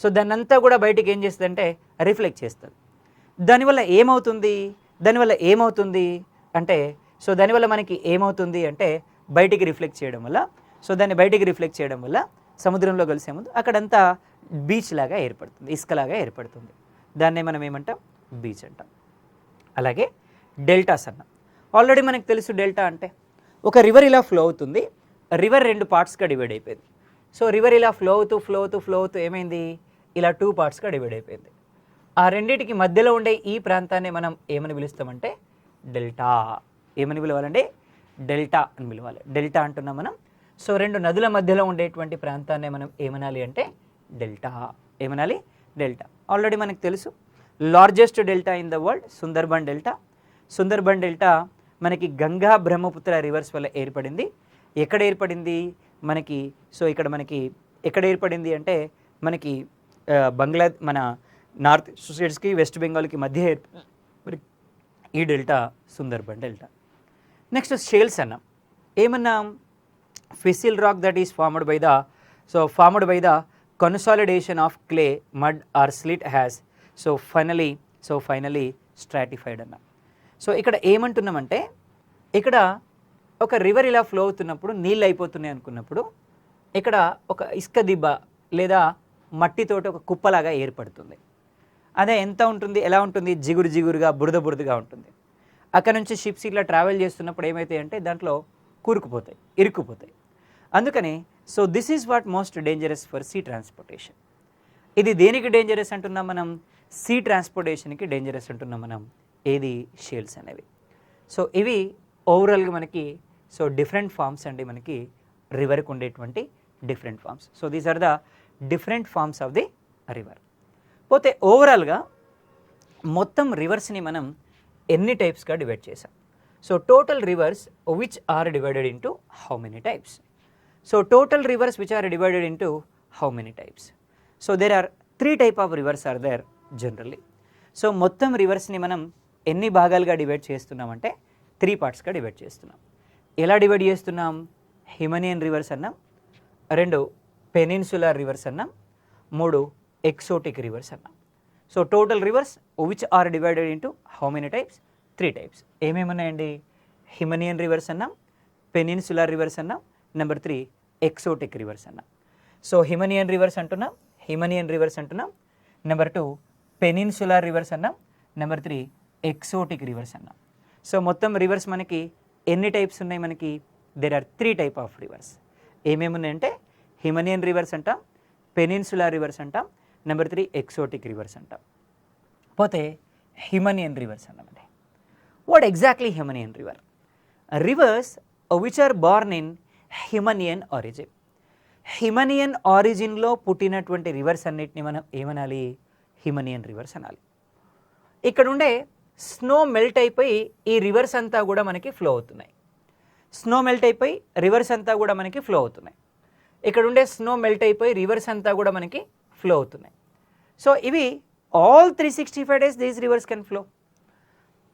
సో దాన్నంతా కూడా బయటికి ఏం చేస్తుంది అంటే రిఫ్లెక్ట్ చేస్తుంది. దానివల్ల ఏమవుతుంది అంటే దానివల్ల మనకి ఏమవుతుంది అంటే బయటికి రిఫ్లెక్ట్ చేయడం వల్ల, దాన్ని బయటికి రిఫ్లెక్ట్ చేయడం వల్ల సముద్రంలో కలిసే ముందు అక్కడంతా బీచ్ లాగా ఏర్పడుతుంది, ఇసుకలాగా ఏర్పడుతుంది. దాన్నే మనం ఏమంటాం? బీచ్ అంటాం. అలాగే డెల్టాస్ అన్నాం. ఆల్రెడీ మనకు తెలుసు డెల్టా అంటే ఒక రివర్ ఇలా ఫ్లో అవుతుంది. రివర్ 2 పార్ట్స్గా డివైడ్ అయిపోయింది. సో రివర్ ఇలా ఫ్లో అవుతూ ఏమైంది? ఇలా 2 పార్ట్స్గా డివైడ్ అయిపోయింది. ఆ రెండింటికి మధ్యలో ఉండే ఈ ప్రాంతాన్ని మనం ఏమని పిలుస్తామంటే డెల్టా ఏమని పిలవాలండి? డెల్టా అని పిలవాలి. డెల్టా అంటున్నాం మనం. సో 2 నదుల మధ్యలో ఉండేటువంటి ప్రాంతాన్ని మనం ఏమనాలి అంటే డెల్టా. ఏమనాలి? డెల్టా. ఆల్రెడీ మనకు తెలుసు largest delta in the world Sundarban delta. Sundarban delta మనకి గంగా బ్రహ్మపుత్ర రివర్స్ వల్ల ఏర్పడింది. ఎక్కడ ఏర్పడింది మనకి? సో ఇక్కడ మనకి ఎక్కడ ఏర్పడింది అంటే మనకి మన నార్త్ స్టేట్స్కి వెస్ట్ బెంగాల్కి మధ్య ఈ delta Sundarban delta. Next shales అన్నాం. ఏమన్నాం? Fissile rock that is formed by the consolidation of clay mud or silt has finally stratified అన్నాం. సో ఇక్కడ ఏమంటున్నామంటే ఇక్కడ ఒక రివర్ ఇలా ఫ్లో అవుతున్నప్పుడు నీళ్ళు అయిపోతున్నాయి అనుకున్నప్పుడు ఇక్కడ ఒక ఇసుక దిబ్బ లేదా మట్టితోటి ఒక కుప్పలాగా ఏర్పడుతుంది. అదే ఎంత ఉంటుంది? ఎలా ఉంటుంది? జిగురుగా బురదగా ఉంటుంది. అక్కడ నుంచి షిప్స్ ఇట్లా ట్రావెల్ చేస్తున్నప్పుడు ఏమవుతాయి అంటే దాంట్లో కూరుకుపోతాయి, ఇరుక్కుపోతాయి. అందుకని so this is what most dangerous for sea transportation. ఇది దేనికి డేంజరస్ అంటున్నాం మనం? సీ ట్రాన్స్పోర్టేషన్కి డేంజరస్ అంటున్నాం మనం. ఏది? షేల్స్ అనేవి. సో ఇవి ఓవరాల్గా మనకి సో డిఫరెంట్ ఫార్మ్స్ అండి, మనకి రివర్కి ఉండేటువంటి different forms. So these are the different forms of the river. పోతే ఓవరాల్గా మొత్తం రివర్స్ని మనం ఎన్ని టైప్స్గా డివైడ్ చేసాం? So total rivers which are divided into how many types? So total rivers which are divided into how many types? So there are 3 type of rivers are there generally. సో మొత్తం రివర్స్ని మనం ఎన్ని భాగాలుగా డివైడ్ చేస్తున్నామంటే 3 partsగా divide చేస్తున్నాం. ఎలా divide చేస్తున్నాం? హిమనియన్ రివర్స్ అన్నాం, 2 పెనిన్సులర్ రివర్స్ అన్నాం, 3 ఎక్సోటిక్ రివర్స్ అన్నాం. So total rivers which are divided into how many types? 3 types. ఏమేమి ఉన్నాయండి? హిమనియన్ రివర్స్ అన్నాం, పెనిన్సులర్ రివర్స్ అన్నాం, నెంబర్ 3 ఎక్సోటిక్ రివర్స్ అన్నాం. సో హిమనియన్ రివర్స్ అంటున్నాం, నెంబర్ 2 పెనిన్సులర్ రివర్స్ అన్నాం, నెంబర్ 3 ఎక్సోటిక్ రివర్స్ అన్నాం. సో మొత్తం రివర్స్ మనకి ఎన్ని టైప్స్ ఉన్నాయి? మనకి there are 3 type of rivers. ఏమేమి ఉన్నాయంటే హిమనియన్ రివర్స్ అంటాం, పెనిన్సులర్ రివర్స్ అంటాం, నెంబర్ 3 ఎక్సోటిక్ రివర్స్ అంటాం. పోతే హిమనియన్ reverse అన్నామండి. What exactly హిమనియన్ river? Reverse which are born in హిమనియన్ origin. హిమనియన్ ఆరిజిన్లో పుట్టినటువంటి రివర్స్ అన్నిటిని మనం ఏమనాలి? హిమనియన్ రివర్స్ అనాలి. ఇక్కడ ఉండే స్నో మెల్ట్ అయిపోయి ఈ రివర్స్ అంతా కూడా మనకి ఫ్లో అవుతున్నాయి. స్నో మెల్ట్ అయిపోయి రివర్స్ అంతా కూడా మనకి ఫ్లో అవుతున్నాయి. ఇక్కడ ఉండే స్నో మెల్ట్ అయిపోయి రివర్స్ అంతా కూడా మనకి ఫ్లో అవుతున్నాయి. సో ఇవి all 365 days these reverse can flow.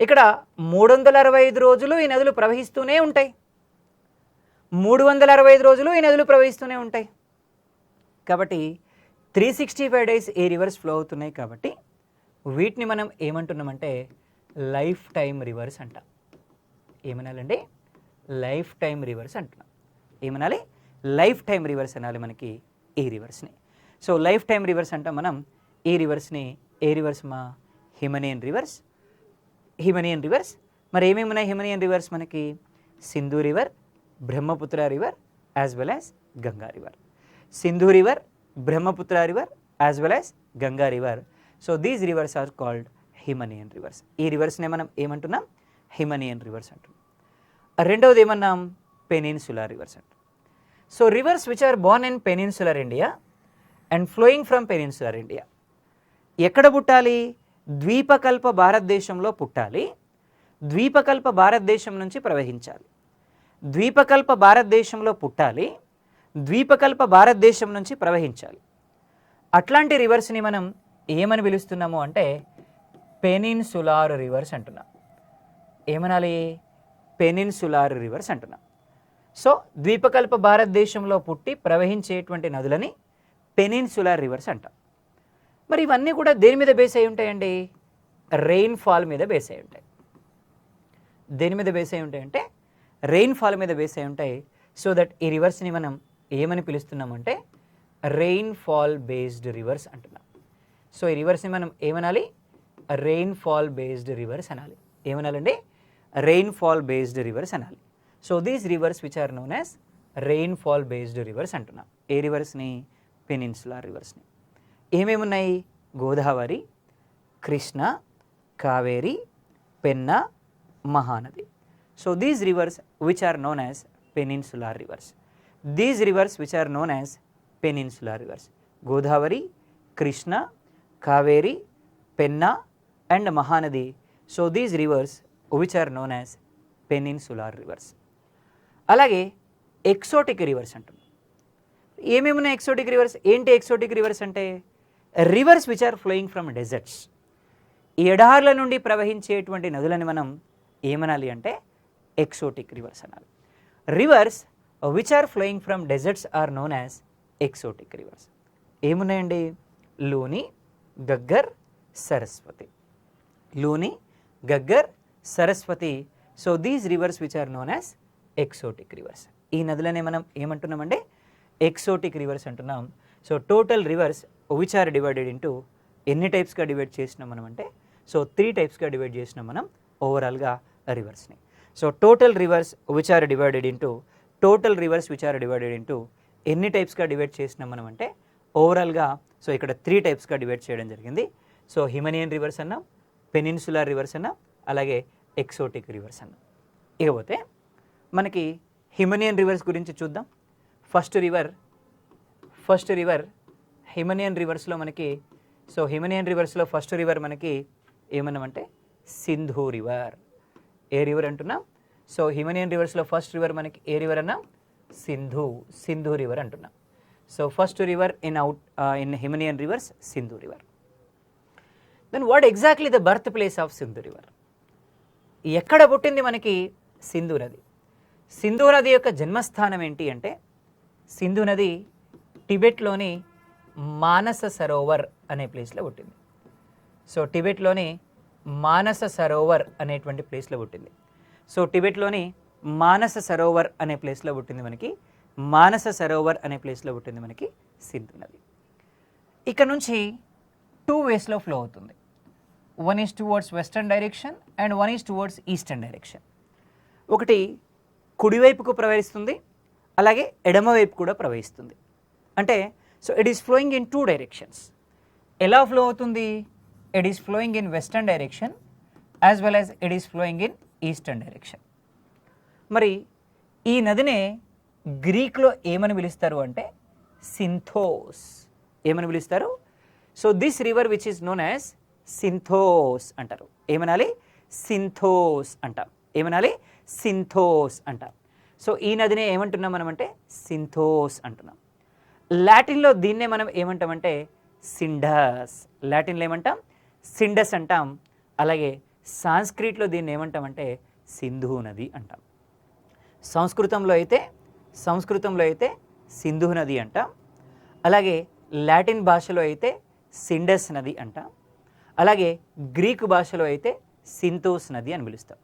ఇక్కడ 365 రోజులు ఈ నదులు ప్రవహిస్తూనే ఉంటాయి. 365 రోజులు ఈ నదులు ప్రవహిస్తూనే ఉంటాయి. కాబట్టి 365 days ఈ రివర్స్ ఫ్లో అవుతున్నాయి. కాబట్టి వీటిని మనం ఏమంటున్నామంటే లైఫ్ టైమ్ రివర్స్ అంటాం. ఏమనాలండి? లైఫ్ టైమ్ రివర్స్ అంటున్నాం. ఏమనాలి? లైఫ్ టైమ్ రివర్స్ అనాలి మనకి ఈ రివర్స్ని. సో లైఫ్ టైమ్ రివర్స్ అంటాం మనం ఈ రివర్స్ని. ఏ రివర్స్ మా? హిమనియన్ రివర్స్. మరి ఏమేమి ఉన్నాయి హిమనియన్ రివర్స్ మనకి? Sindhu river, Brahmaputra river as well as Ganga river. Sindhu river, Brahmaputra river as well as Ganga river. So these rivers are called హిమనియన్ రివర్స్. ఈ రివర్స్నే మనం ఏమంటున్నాం? హిమనియన్ రివర్స్ అంటున్నాం. రెండవది ఏమన్నాం? పెనిన్సులర్ రివర్స్ అంటాం. So rivers which are born in peninsular India and flowing from peninsular India. ఎక్కడ పుట్టాలి? ద్వీపకల్ప భారతదేశంలో పుట్టాలి. ద్వీపకల్ప భారతదేశం నుంచి ప్రవహించాలి. ద్వీపకల్ప భారతదేశంలో పుట్టాలి, ద్వీపకల్ప భారతదేశం నుంచి ప్రవహించాలి. అట్లాంటి రివర్స్ని మనం ఏమని పిలుస్తున్నాము అంటే పెనిన్సులార్ రివర్స్ అంటున్నాం. ఏమనాలి? పెనిన్సులార్ రివర్స్ అంటున్నాం. సో ద్వీపకల్ప భారతదేశంలో పుట్టి ప్రవహించేటువంటి నదులని పెనిన్సులార్ రివర్స్ అంటాం. మరి ఇవన్నీ కూడా దేని మీద బేస్ అయి ఉంటాయండి? రెయిన్ఫాల్ మీద బేస్ అయి ఉంటాయి. దేని మీద బేస్ అయి ఉంటాయంటే రెయిన్ఫాల్ మీద బేస్ అయి ఉంటాయి. సో దట్ ఈ రివర్స్ని మనం ఏమని పిలుస్తున్నామంటే రెయిన్ఫాల్ బేస్డ్ రివర్స్ అంటున్నాం. సో ఈ రివర్స్ని మనం ఏమనాలి? రెయిన్ఫాల్ బేస్డ్ రివర్స్ అనాలి. ఏమనాలండి? రెయిన్ఫాల్ బేస్డ్ రివర్స్ అనాలి. So these rivers which are known as rainfall based rivers అంటున్నాం. ఏ రివర్స్ని? పెనిన్సులార్ రివర్స్ని. ఏమేమి ఉన్నాయి? Godavari, Krishna, Kaveri, Penna, Mahanadi. So these rivers which are known as peninsular rivers. These rivers which are known as peninsular rivers. Godavari, Krishna, Kaveri, Penna and Mahanadi. So these rivers which are known as peninsular rivers. అలాగే exotic rivers అంటున్నాం. ఏమేమి ఎక్సోటిక్ రివర్స్? ఏంటి exotic rivers అంటే? Rivers which are flowing from deserts. ఎడార్ల నుండి ప్రవహించేటువంటి నదులని మనం ఏమనాలి అంటే ఎక్సోటిక్ రివర్స్ అనాలి. Rivers which are flowing from deserts are known as exotic rivers. ఏమున్నాయండి? Luni, Ghaggar, Saraswati. Luni, Ghaggar, Saraswati. So these rivers which are known as exotic rivers. ఈ నదులనే మనం ఏమంటున్నామంటే ఎక్సోటిక్ రివర్స్ అంటున్నాం. So total rivers which are divided into ఎన్ని టైప్స్గా divide చేసినాం మనం అంటే సో 3 టైప్స్గా డివైడ్ చేసినాం మనం ఓవరాల్గా రివర్స్ని. So total rivers which are divided into ఎన్ని టైప్స్గా డివైడ్ చేసినాం మనం అంటే ఓవరాల్గా సో ఇక్కడ 3 టైప్స్గా డివైడ్ చేయడం జరిగింది. సో హిమనియన్ రివర్స్ అన్నాం, పెనిన్సులార్ రివర్స్ అన్నాం, అలాగే ఎక్సోటిక్ రివర్స్ అన్నాం. ఇకపోతే మనకి హిమనియన్ రివర్స్ గురించి చూద్దాం. ఫస్ట్ రివర్ హిమనియన్ రివర్స్లో మనకి సో హిమనియన్ రివర్స్లో ఫస్ట్ రివర్ మనకి ఏమన్నామంటే సింధు రివర్. ఏ రివర్ అంటున్నాం? సో హిమనియన్ రివర్స్లో ఫస్ట్ రివర్ మనకి ఏ రివర్ అన్నాం? సింధు రివర్ అంటున్నాం. సో ఫస్ట్ రివర్ ఇన్ హిమనియన్ rivers Sindhu river. Then what exactly the birth place of Sindhu river? ఎక్కడ పుట్టింది మనకి సింధు నది? సింధు నది యొక్క జన్మస్థానం ఏంటి అంటే సింధు నది టిబెట్లోని మానస సరోవర్ అనే ప్లేస్లో పుట్టింది. సో టిబెట్లోని మానస సరోవర్ అనేటువంటి ప్లేస్లో పుట్టింది. సో టిబెట్లోని మానస సరోవర్ అనే ప్లేస్లో పుట్టింది మనకి. మానస సరోవర్ అనే ప్లేస్లో పుట్టింది మనకి సింధు నది. ఇక్కడ నుంచి 2 వేస్లో ఫ్లో అవుతుంది. 1 is towards western direction and 1 is towards eastern direction. ఒకటి కుడివైపుకు ప్రవహిస్తుంది, అలాగే ఎడమవైపు కూడా ప్రవహిస్తుంది. అంటే so it is flowing in 2 directions. ఎలా ఫ్లో అవుతుంది? It is flowing in western direction as well as it is flowing in eastern direction. మరి ఈ నదినే గ్రీక్లో ఏమని పిలుస్తారు అంటే సింథోస్. ఏమని పిలుస్తారు? So this river which is known as Sinthos అంటారు. ఏమనాలి? సింథోస్ అంటాం. ఏమనాలి? సింథోస్ అంటాం. సో ఈ నదినే ఏమంటున్నాం మనం అంటే సింథోస్ అంటున్నాం. లాటిన్లో దీన్నే మనం ఏమంటామంటే సిండస్. లాటిన్లో ఏమంటాం? సిండస్ అంటాం. అలాగే సాంస్క్రిట్లో దీన్ని ఏమంటామంటే సింధు నది అంటాం. సంస్కృతంలో అయితే సింధు నది అంటాం. అలాగే లాటిన్ భాషలో అయితే సిండస్ నది అంటాం. అలాగే గ్రీకు భాషలో అయితే సింథోస్ నది అని పిలుస్తాం.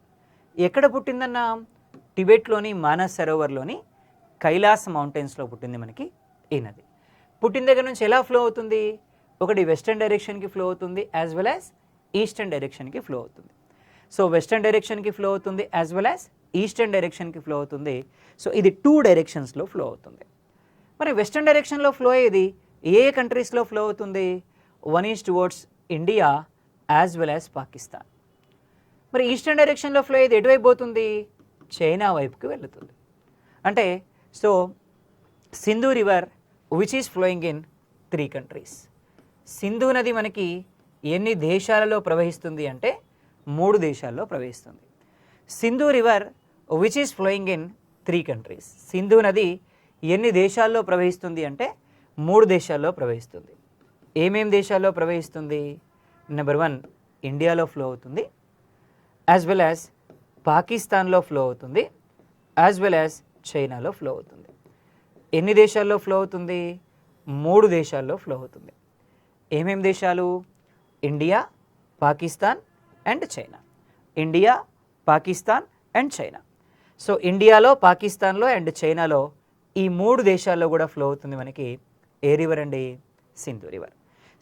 ఎక్కడ పుట్టిందన్నా? టిబెట్లోని మానస్ సరోవర్లోని కైలాస్ మౌంటైన్స్లో పుట్టింది మనకి ఈ నది. పుట్టిన దగ్గర నుంచి ఎలా ఫ్లో అవుతుంది? ఒకటి వెస్టర్న్ డైరెక్షన్కి ఫ్లో అవుతుంది యాజ్ వెల్ యాజ్ ఈస్టర్న్ డైరెక్షన్కి ఫ్లో అవుతుంది. సో వెస్టర్న్ డైరెక్షన్కి ఫ్లో అవుతుంది యాజ్ వెల్ యాజ్ ఈస్టర్న్ డైరెక్షన్కి ఫ్లో అవుతుంది. సో ఇది 2 డైరెక్షన్స్లో ఫ్లో అవుతుంది. మరి వెస్టర్న్ డైరెక్షన్లో ఫ్లో అయ్యేది ఏ కంట్రీస్లో ఫ్లో అవుతుంది? 1 is towards India as well as Pakistan. మరి ఈస్టర్న్ డైరెక్షన్లో ఫ్లో అయ్యేది ఎటువైపు పోతుంది? చైనా వైపుకి వెళుతుంది. అంటే so Sindhu river which is flowing in 3 countries. Sindhu నది మనకి ఎన్ని దేశాలలో ప్రవహిస్తుంది అంటే 3 దేశాల్లో ప్రవహిస్తుంది. Sindhu river which is flowing in 3 countries. Sindhu నది ఎన్ని దేశాల్లో ప్రవహిస్తుంది అంటే 3 దేశాల్లో ప్రవహిస్తుంది. ఏమేం దేశాల్లో ప్రవహిస్తుంది? నెంబర్ 1 ఇండియాలో ఫ్లో అవుతుంది, యాజ్ వెల్ యాజ్ పాకిస్తాన్లో ఫ్లో అవుతుంది, యాజ్ వెల్ యాజ్ చైనాలో ఫ్లో అవుతుంది. ఎన్ని దేశాల్లో ఫ్లో అవుతుంది? 3 దేశాల్లో ఫ్లో అవుతుంది. ఏమేం దేశాలు? India, Pakistan and China. India, Pakistan and China. So ఇండియాలో, పాకిస్తాన్లో అండ్ చైనాలో ఈ 3 దేశాల్లో కూడా ఫ్లో అవుతుంది మనకి ఏ రివర్ అండి? Sindhu river.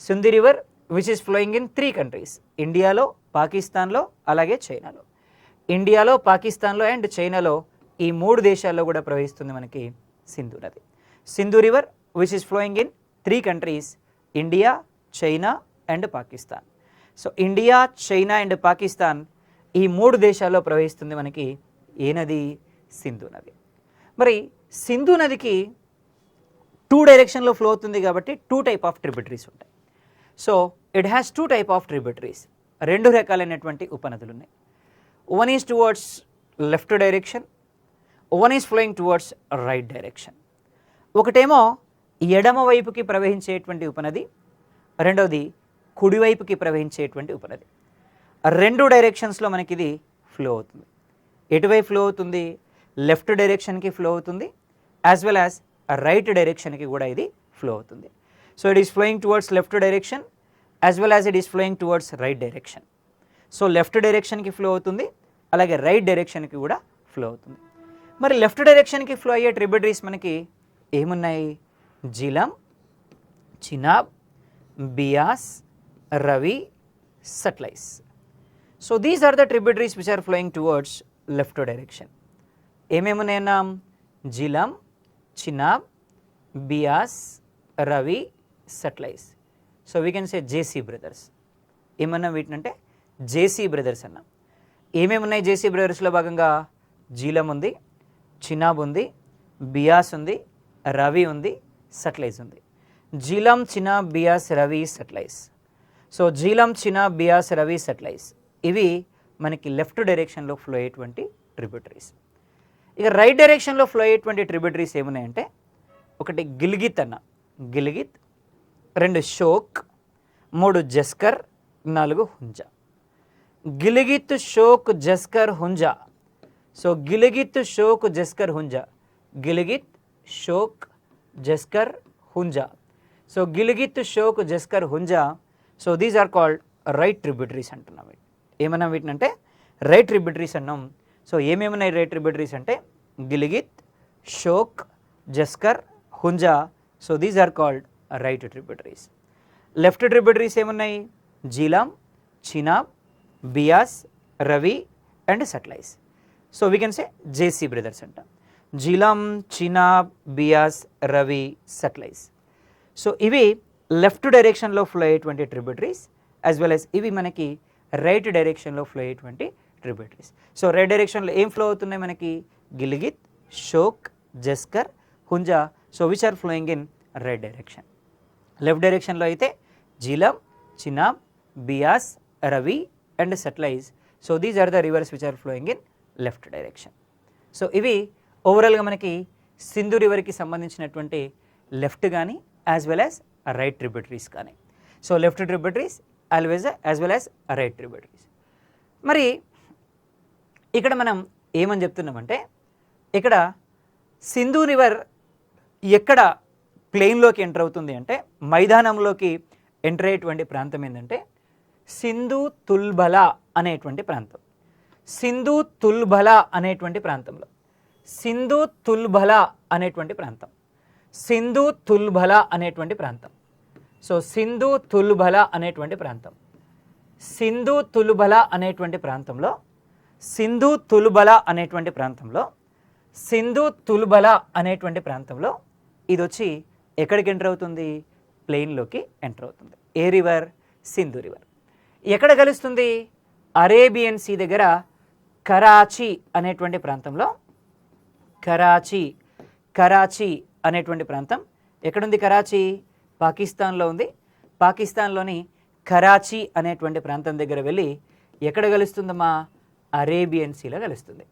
Sindhu river which is flowing in 3 countries. ఇండియాలో, పాకిస్తాన్లో అలాగే చైనాలో. ఇండియాలో, పాకిస్తాన్లో అండ్ చైనాలో ఈ 3 దేశాల్లో కూడా ప్రవహిస్తుంది మనకి సింధు నది. Sindhu river which is flowing in 3 countries, India, China and Pakistan. So India, China and Pakistan ఈ 3 దేశాల్లో ప్రవహిస్తుంది మనకి ఏ నది? సింధు నది. మరి సింధు నదికి 2 డైరెక్షన్లో ఫ్లో అవుతుంది కాబట్టి 2 టైప్ ఆఫ్ ట్రిబ్యూటరీస్ ఉంటాయి. So it has 2 type of tributaries. 2 రకాలైనటువంటి ఉపనదులు ఉన్నాయి. One is towards left direction, one is flowing towards right direction. ఒకటేమో ఎడమ వైపుకి ప్రవహించేటువంటి ఉపనది, రెండవది కుడివైపుకి ప్రవహించేటువంటి ఉపనది. 2 డైరెక్షన్స్లో మనకి ఇది ఫ్లో అవుతుంది. ఎటువైపు ఫ్లో అవుతుంది? లెఫ్ట్ డైరెక్షన్కి ఫ్లో అవుతుంది, యాజ్ వెల్ యాజ్ రైట్ డైరెక్షన్కి కూడా ఇది ఫ్లో అవుతుంది. So it is flowing towards left direction as well as it is flowing towards right direction. So left డైరెక్షన్కి ఫ్లో అవుతుంది, అలాగే రైట్ డైరెక్షన్కి కూడా ఫ్లో అవుతుంది. మరి లెఫ్ట్ డైరెక్షన్కి ఫ్లో అయ్యే ట్రిబ్యూటరీస్ మనకి ఏమున్నాయి? Jhelum, Chenab, Beas, Ravi, Sutlej. So these are the tributaries which are flowing towards left direction. ఏమేమున్నాయన్నా? జిలం, Chenab, Beas, Ravi, Sutlej. So we can say JC brothers. ఏమన్నా వీటినంటే జేసీ బ్రదర్స్ అన్నాం. ఏమేమి ఉన్నాయి జేసీ బ్రదర్స్లో భాగంగా? జీలం ఉంది, చినాబ్ ఉంది, బియాస్ ఉంది, రవి ఉంది, సట్లైజ్ ఉంది. జీలం, చినాబ్, బియాస్, రవి, సట్లైజ్. సో జీలం, చినాబ్, బియాస్, రవి, సట్లైజ్ ఇవి మనకి లెఫ్ట్ డైరెక్షన్లో ఫ్లో అయ్యేటువంటి ట్రిబ్యూటరీస్. ఇక రైట్ డైరెక్షన్లో ఫ్లో అయ్యేటువంటి ట్రిబ్యూటరీస్ ఏమున్నాయంటే, ఒకటి గిల్గిత్ అన్న, Gilgit, 2 Shyok, 3 Zaskar, 4 Hunza. Gilgit, Shyok, Zaskar, Hunza. So Gilgit, Shyok, Zaskar, Hunza. Gilgit, Shyok, Zaskar, Hunza. So Gilgit, Shyok, Zaskar, Hunza. So these are called right tributaries అంటున్నాం. ఏమన్నా వీటినంటే రైట్ ట్రిబ్యూటరీస్ అన్నాం. సో ఏమేమున్నాయి రైట్ ట్రిబ్యూటరీస్ అంటే Gilgit, Shyok, Zaskar, Hunza. So these are called right tributaries. Left tributaries ఏమున్నాయి? Jhelum, Chenab, Beas, Ravi and Sutlej. So we can say JC brothers అంట. జీలం, చినాబ్, బియాస్, రవి, సట్లైస్. సో ఇవి లెఫ్ట్ డైరెక్షన్లో ఫ్లో అయ్యేటువంటి ట్రిబ్యూటరీస్, యాజ్ వెల్ యాజ్ ఇవి మనకి రైట్ డైరెక్షన్లో ఫ్లో అయ్యేటువంటి ట్రిబ్యూటరీస్. సో రైట్ డైరెక్షన్లో ఏం ఫ్లో అవుతున్నాయి మనకి? Gilgit, Shyok, Zaskar, Hunza. So which are flowing in right direction. Left డైరెక్షన్లో అయితే Jhelum, Chenab, Beas, Ravi and Sutlej. So these are the rivers which are flowing in left direction. So ఇవి ఓవరాల్గా మనకి సింధు రివర్కి సంబంధించినటువంటి లెఫ్ట్ కానీ as well as right tributaries కానీ. So left tributaries always as well as right tributaries. మరి ఇక్కడ మనం ఏమని చెప్తున్నామంటే, ఇక్కడ సింధు రివర్ ఎక్కడ ప్లెయిన్లోకి ఎంటర్ అవుతుంది అంటే, మైదానంలోకి ఎంటర్ అయ్యేటువంటి ప్రాంతం ఏంటంటే సింధు తుల్బల అనేటువంటి ప్రాంతం. సింధు తుల్బల అనేటువంటి ప్రాంతంలో, సింధు తుల్బల అనేటువంటి ప్రాంతం, సింధు తుల్బల అనేటువంటి ప్రాంతం. సో సింధు తుల్బల అనేటువంటి ప్రాంతం, సింధు తుల్బల అనేటువంటి ప్రాంతంలో, సింధు తుల్బల అనేటువంటి ప్రాంతంలో, సింధు తుల్బల అనేటువంటి ప్రాంతంలో ఇది వచ్చి ఎక్కడికి ఎంటర్ అవుతుంది? ప్లెయిన్లోకి ఎంటర్ అవుతుంది. ఏ రివర్? సింధు రివర్. ఎక్కడ కలుస్తుంది? అరేబియన్ సీ దగ్గర కరాచీ అనేటువంటి ప్రాంతంలో, కరాచీ అనేటువంటి ప్రాంతం ఎక్కడుంది? కరాచీ పాకిస్తాన్లో ఉంది. పాకిస్తాన్లోని కరాచీ అనేటువంటి ప్రాంతం దగ్గర వెళ్ళి ఎక్కడ కలుస్తుందమ్మా? అరేబియన్ సీలో కలుస్తుంది.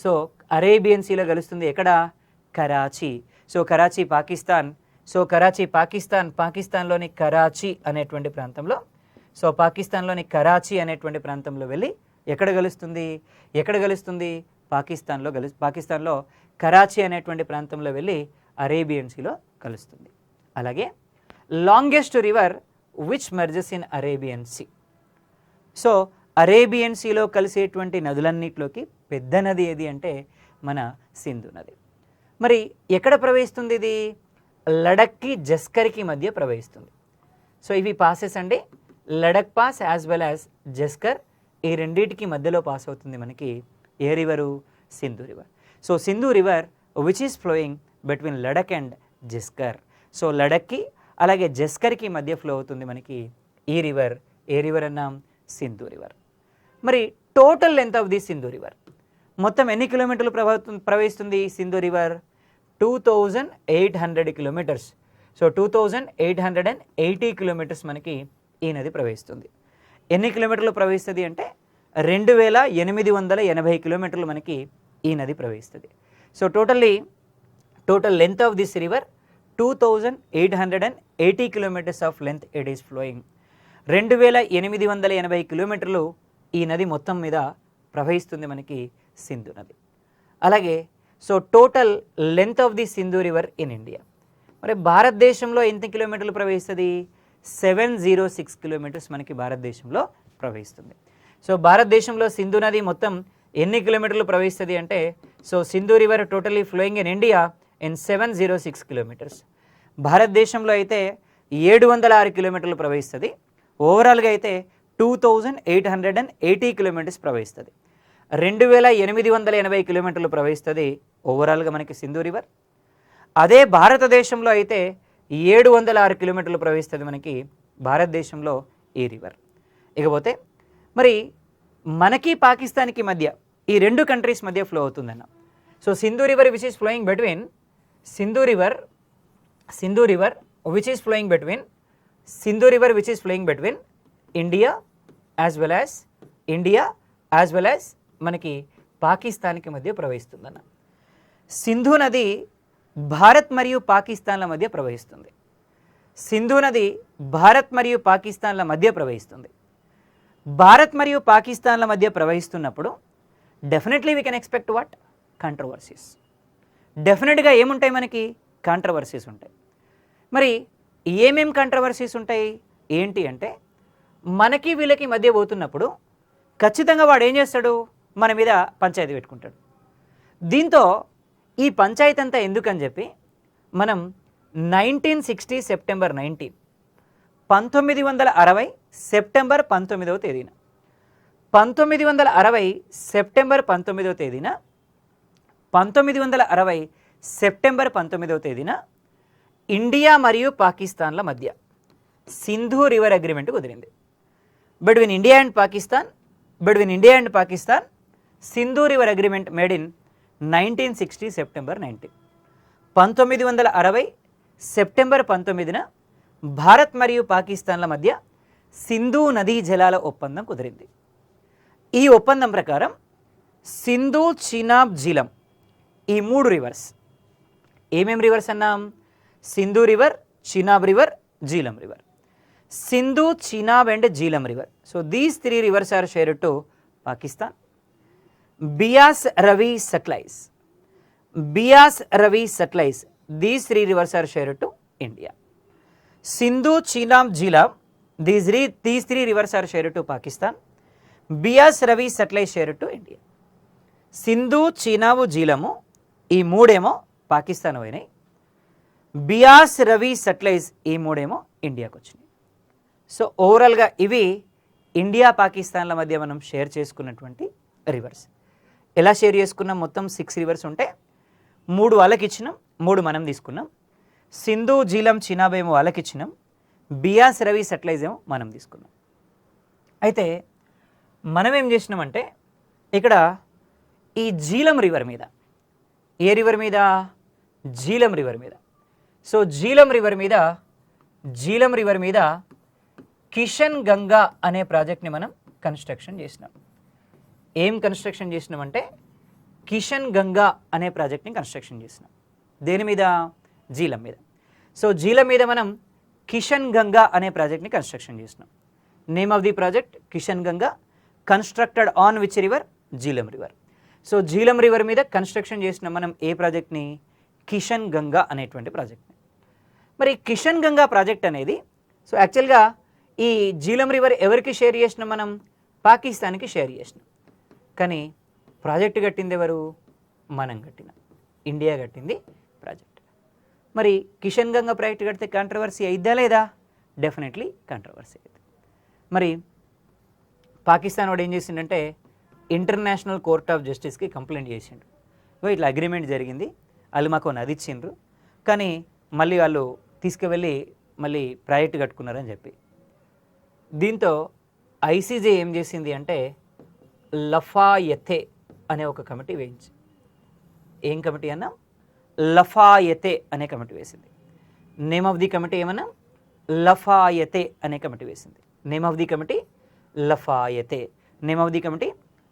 సో అరేబియన్ సీలో కలుస్తుంది ఎక్కడ? కరాచీ. సో కరాచీ పాకిస్తాన్. సో కరాచీ పాకిస్తాన్, పాకిస్తాన్లోని కరాచీ అనేటువంటి ప్రాంతంలో, సో పాకిస్తాన్లోని కరాచీ అనేటువంటి ప్రాంతంలో వెళ్ళి ఎక్కడ కలుస్తుంది? ఎక్కడ కలుస్తుంది? పాకిస్తాన్లో కరాచీ అనేటువంటి ప్రాంతంలో వెళ్ళి అరేబియన్ సీలో కలుస్తుంది. అలాగే longest river which merges in Arabian sea. So Arabian సీలో కలిసేటువంటి నదులన్నిటిలోకి పెద్ద నది ఏది అంటే మన సింధు నది. మరి ఎక్కడ ప్రవహిస్తుంది ఇది? లడఖ్కి జస్కర్కి మధ్య ప్రవహిస్తుంది. సో ఇవి పాసెస్ అండి. Ladakh pass as well as Zaskar, ఈ రెండింటికి మధ్యలో పాస్ అవుతుంది మనకి ఏ river? Sindhu river. So Sindhu river which is flowing between Ladakh and Zaskar. So లడఖ్కి అలాగే జస్కర్కి మధ్య ఫ్లో అవుతుంది మనకి ఈ రివర్. ఏ రివర్ అన్నాం? సింధు రివర్. మరి total length of the Sindhu river మొత్తం ఎన్ని కిలోమీటర్లు ప్రవహిస్తుంది Sindhu river? 2800 kilometres. So 2880 kilometres మనకి ఈ నది ప్రవహిస్తుంది. ఎన్ని కిలోమీటర్లు ప్రవహిస్తుంది అంటే 2880 కిలోమీటర్లు మనకి ఈ నది ప్రవహిస్తుంది. So total length of this river 2880 kilometres of length it is flowing. 2880 కిలోమీటర్లు ఈ నది మొత్తం మీద ప్రవహిస్తుంది మనకి సింధు నది. అలాగే so total length of the Sindhu river in India. మరి భారతదేశంలో ఎంత కిలోమీటర్లు ప్రవహిస్తుంది? 706 కిలోమీటర్స్ మనకి భారతదేశంలో ప్రవహిస్తుంది. సో భారతదేశంలో సింధు నది మొత్తం ఎన్ని కిలోమీటర్లు ప్రవహిస్తుంది అంటే, so Sindhu river totally flowing in India in 706 kilometres. భారతదేశంలో అయితే 706 కిలోమీటర్లు ప్రవహిస్తుంది. ఓవరాల్గా అయితే 2880 కిలోమీటర్స్ ప్రవహిస్తుంది. 2880 కిలోమీటర్లు ప్రవహిస్తుంది ఓవరాల్గా మనకి సింధు రివర్. అదే భారతదేశంలో అయితే 706 కిలోమీటర్లు ప్రవహిస్తుంది మనకి భారతదేశంలో ఈ రివర్. ఇకపోతే మరి మనకి పాకిస్తాన్కి మధ్య ఈ రెండు కంట్రీస్ మధ్య ఫ్లో అవుతుందన్న. So Sindhu river which is flowing between Sindhu river which is flowing between India as well as మనకి పాకిస్తాన్కి మధ్య ప్రవహిస్తుందన్న. సింధు నది భారత్ మరియు పాకిస్తాన్ల మధ్య ప్రవహిస్తుంది. భారత్ మరియు పాకిస్తాన్ల మధ్య ప్రవహిస్తున్నప్పుడు definitely we can expect what? Controversies. డెఫినెట్గా ఏముంటాయి మనకి? కాంట్రవర్సీస్ ఉంటాయి. మరి ఏమేం కాంట్రవర్సీస్ ఉంటాయి ఏంటి అంటే, మనకి వీళ్ళకి మధ్య పోతున్నప్పుడు ఖచ్చితంగా వాడు ఏం చేస్తాడు? మన మీద పంచాయతీ పెట్టుకుంటాడు. దీంతో ఈ పంచాయతీ అంతా ఎందుకని చెప్పి మనం 1960 సెప్టెంబర్ 19 1960 సెప్టెంబర్ 19వ తేదీన 1960 సెప్టెంబర్ 19వ తేదీన 1960 సెప్టెంబర్ 19వ తేదీన ఇండియా మరియు పాకిస్తాన్ల మధ్య సింధు రివర్ అగ్రిమెంట్ కుదిరింది. Between India and Pakistan Sindhu river agreement made in 1960 September 19. 1960 September 19న భారత్ మరియు పాకిస్తాన్ల మధ్య సింధు నదీ జలాల ఒప్పందం కుదిరింది. ఈ ఒప్పందం ప్రకారం సింధు, చినాబ్, జీలం ఈ మూడు రివర్స్, ఏమేం రివర్స్ అన్నాం? Sindhu river, Chenab river, Jhelum river. Sindhu, Chenab and Jhelum river. So these three rivers are shared to Pakistan. Beas, Ravi, Sutlej these three rivers are shared to India. Sindhu, Chenab, Jhelum these three rivers are shared to Pakistan. Beas, Ravi, Sutlej shared to India. Sindhu, Chenab, Jhelum ఈ మూడేమో పాకిస్తాన్ పోయినాయి. బియాస్, రవి, సట్లైస్ ఈ మూడేమో ఇండియాకు వచ్చినాయి. సో ఓవరాల్గా ఇవి ఇండియా పాకిస్తాన్ల మధ్య మనం షేర్ చేసుకున్నటువంటి రివర్స్. ఎలా షేర్ చేసుకున్నాం? మొత్తం 6 రివర్స్ ఉంటే 3 వాళ్ళకి ఇచ్చినాం, 3 మనం తీసుకున్నాం. సింధు, జీలం, చినాబ్ ఏమో వాళ్ళకి ఇచ్చినాం, బియాస్, రవి, సట్లైజ్ ఏమో మనం తీసుకున్నాం. అయితే మనం ఏం చేసినామంటే ఇక్కడ ఈ జీలం రివర్ మీద, ఏ రివర్ మీద? జీలం రివర్ మీద. సో జీలం రివర్ మీద కిషన్ గంగా అనే ప్రాజెక్ట్ని మనం కన్స్ట్రక్షన్ చేసినాం. ఏం కన్స్ట్రక్షన్ చేసినామంటే కిషన్ గంగా అనే ప్రాజెక్ట్ని కన్స్ట్రక్షన్ చేసినాం. దేని మీద? జీలం మీద. సో జీలం మీద మనం కిషన్ గంగా అనే ప్రాజెక్ట్ని కన్స్ట్రక్షన్ చేసినాం. Name of the project Kishan Ganga, constructed on which river? Jhelum river. So Jhelum river మీద కన్స్ట్రక్షన్ చేసిన మనం ఏ ప్రాజెక్ట్ని? కిషన్ గంగా అనేటువంటి ప్రాజెక్ట్ని. మరి కిషన్ గంగా ప్రాజెక్ట్ అనేది సో యాక్చువల్గా ఈ జీలం రివర్ ఎవరికి షేర్ చేసినాం మనం? పాకిస్తాన్కి షేర్ చేసినాం. కానీ ప్రాజెక్ట్ కట్టింది ఎవరు? మనం కట్టినాం, ఇండియా కట్టింది ప్రాజెక్ట్. మరి కిషన్ గంగా ప్రాజెక్ట్ కడితే కాంట్రవర్సీ అయిద్దా లేదా? డెఫినెట్లీ కాంట్రవర్సీ అయింది. మరి పాకిస్తాన్ వాడు ఏం చేసిండంటే ఇంటర్నేషనల్ కోర్ట్ ఆఫ్ జస్టిస్కి కంప్లైంట్ చేసిండు. ఇట్లా అగ్రిమెంట్ జరిగింది, వాళ్ళు మాకు నది ఇచ్చిండ్రు, కానీ మళ్ళీ వాళ్ళు తీసుకువెళ్ళి మళ్ళీ ప్రాజెక్ట్ కట్టుకున్నారని చెప్పి. దీంతో ఐసీజే ఏం చేసింది అంటే లఫాయతే అనే ఒక కమిటీ వేయించి, ఏం కమిటీ అన్నా, లఫాయతే అనే కమిటీ వేసింది. నేమ్ ఆఫ్ ది కమిటీ ఏమన్నా, లఫాయతే అనే కమిటీ వేసింది. Name of the committee Lafayette. Name of the committee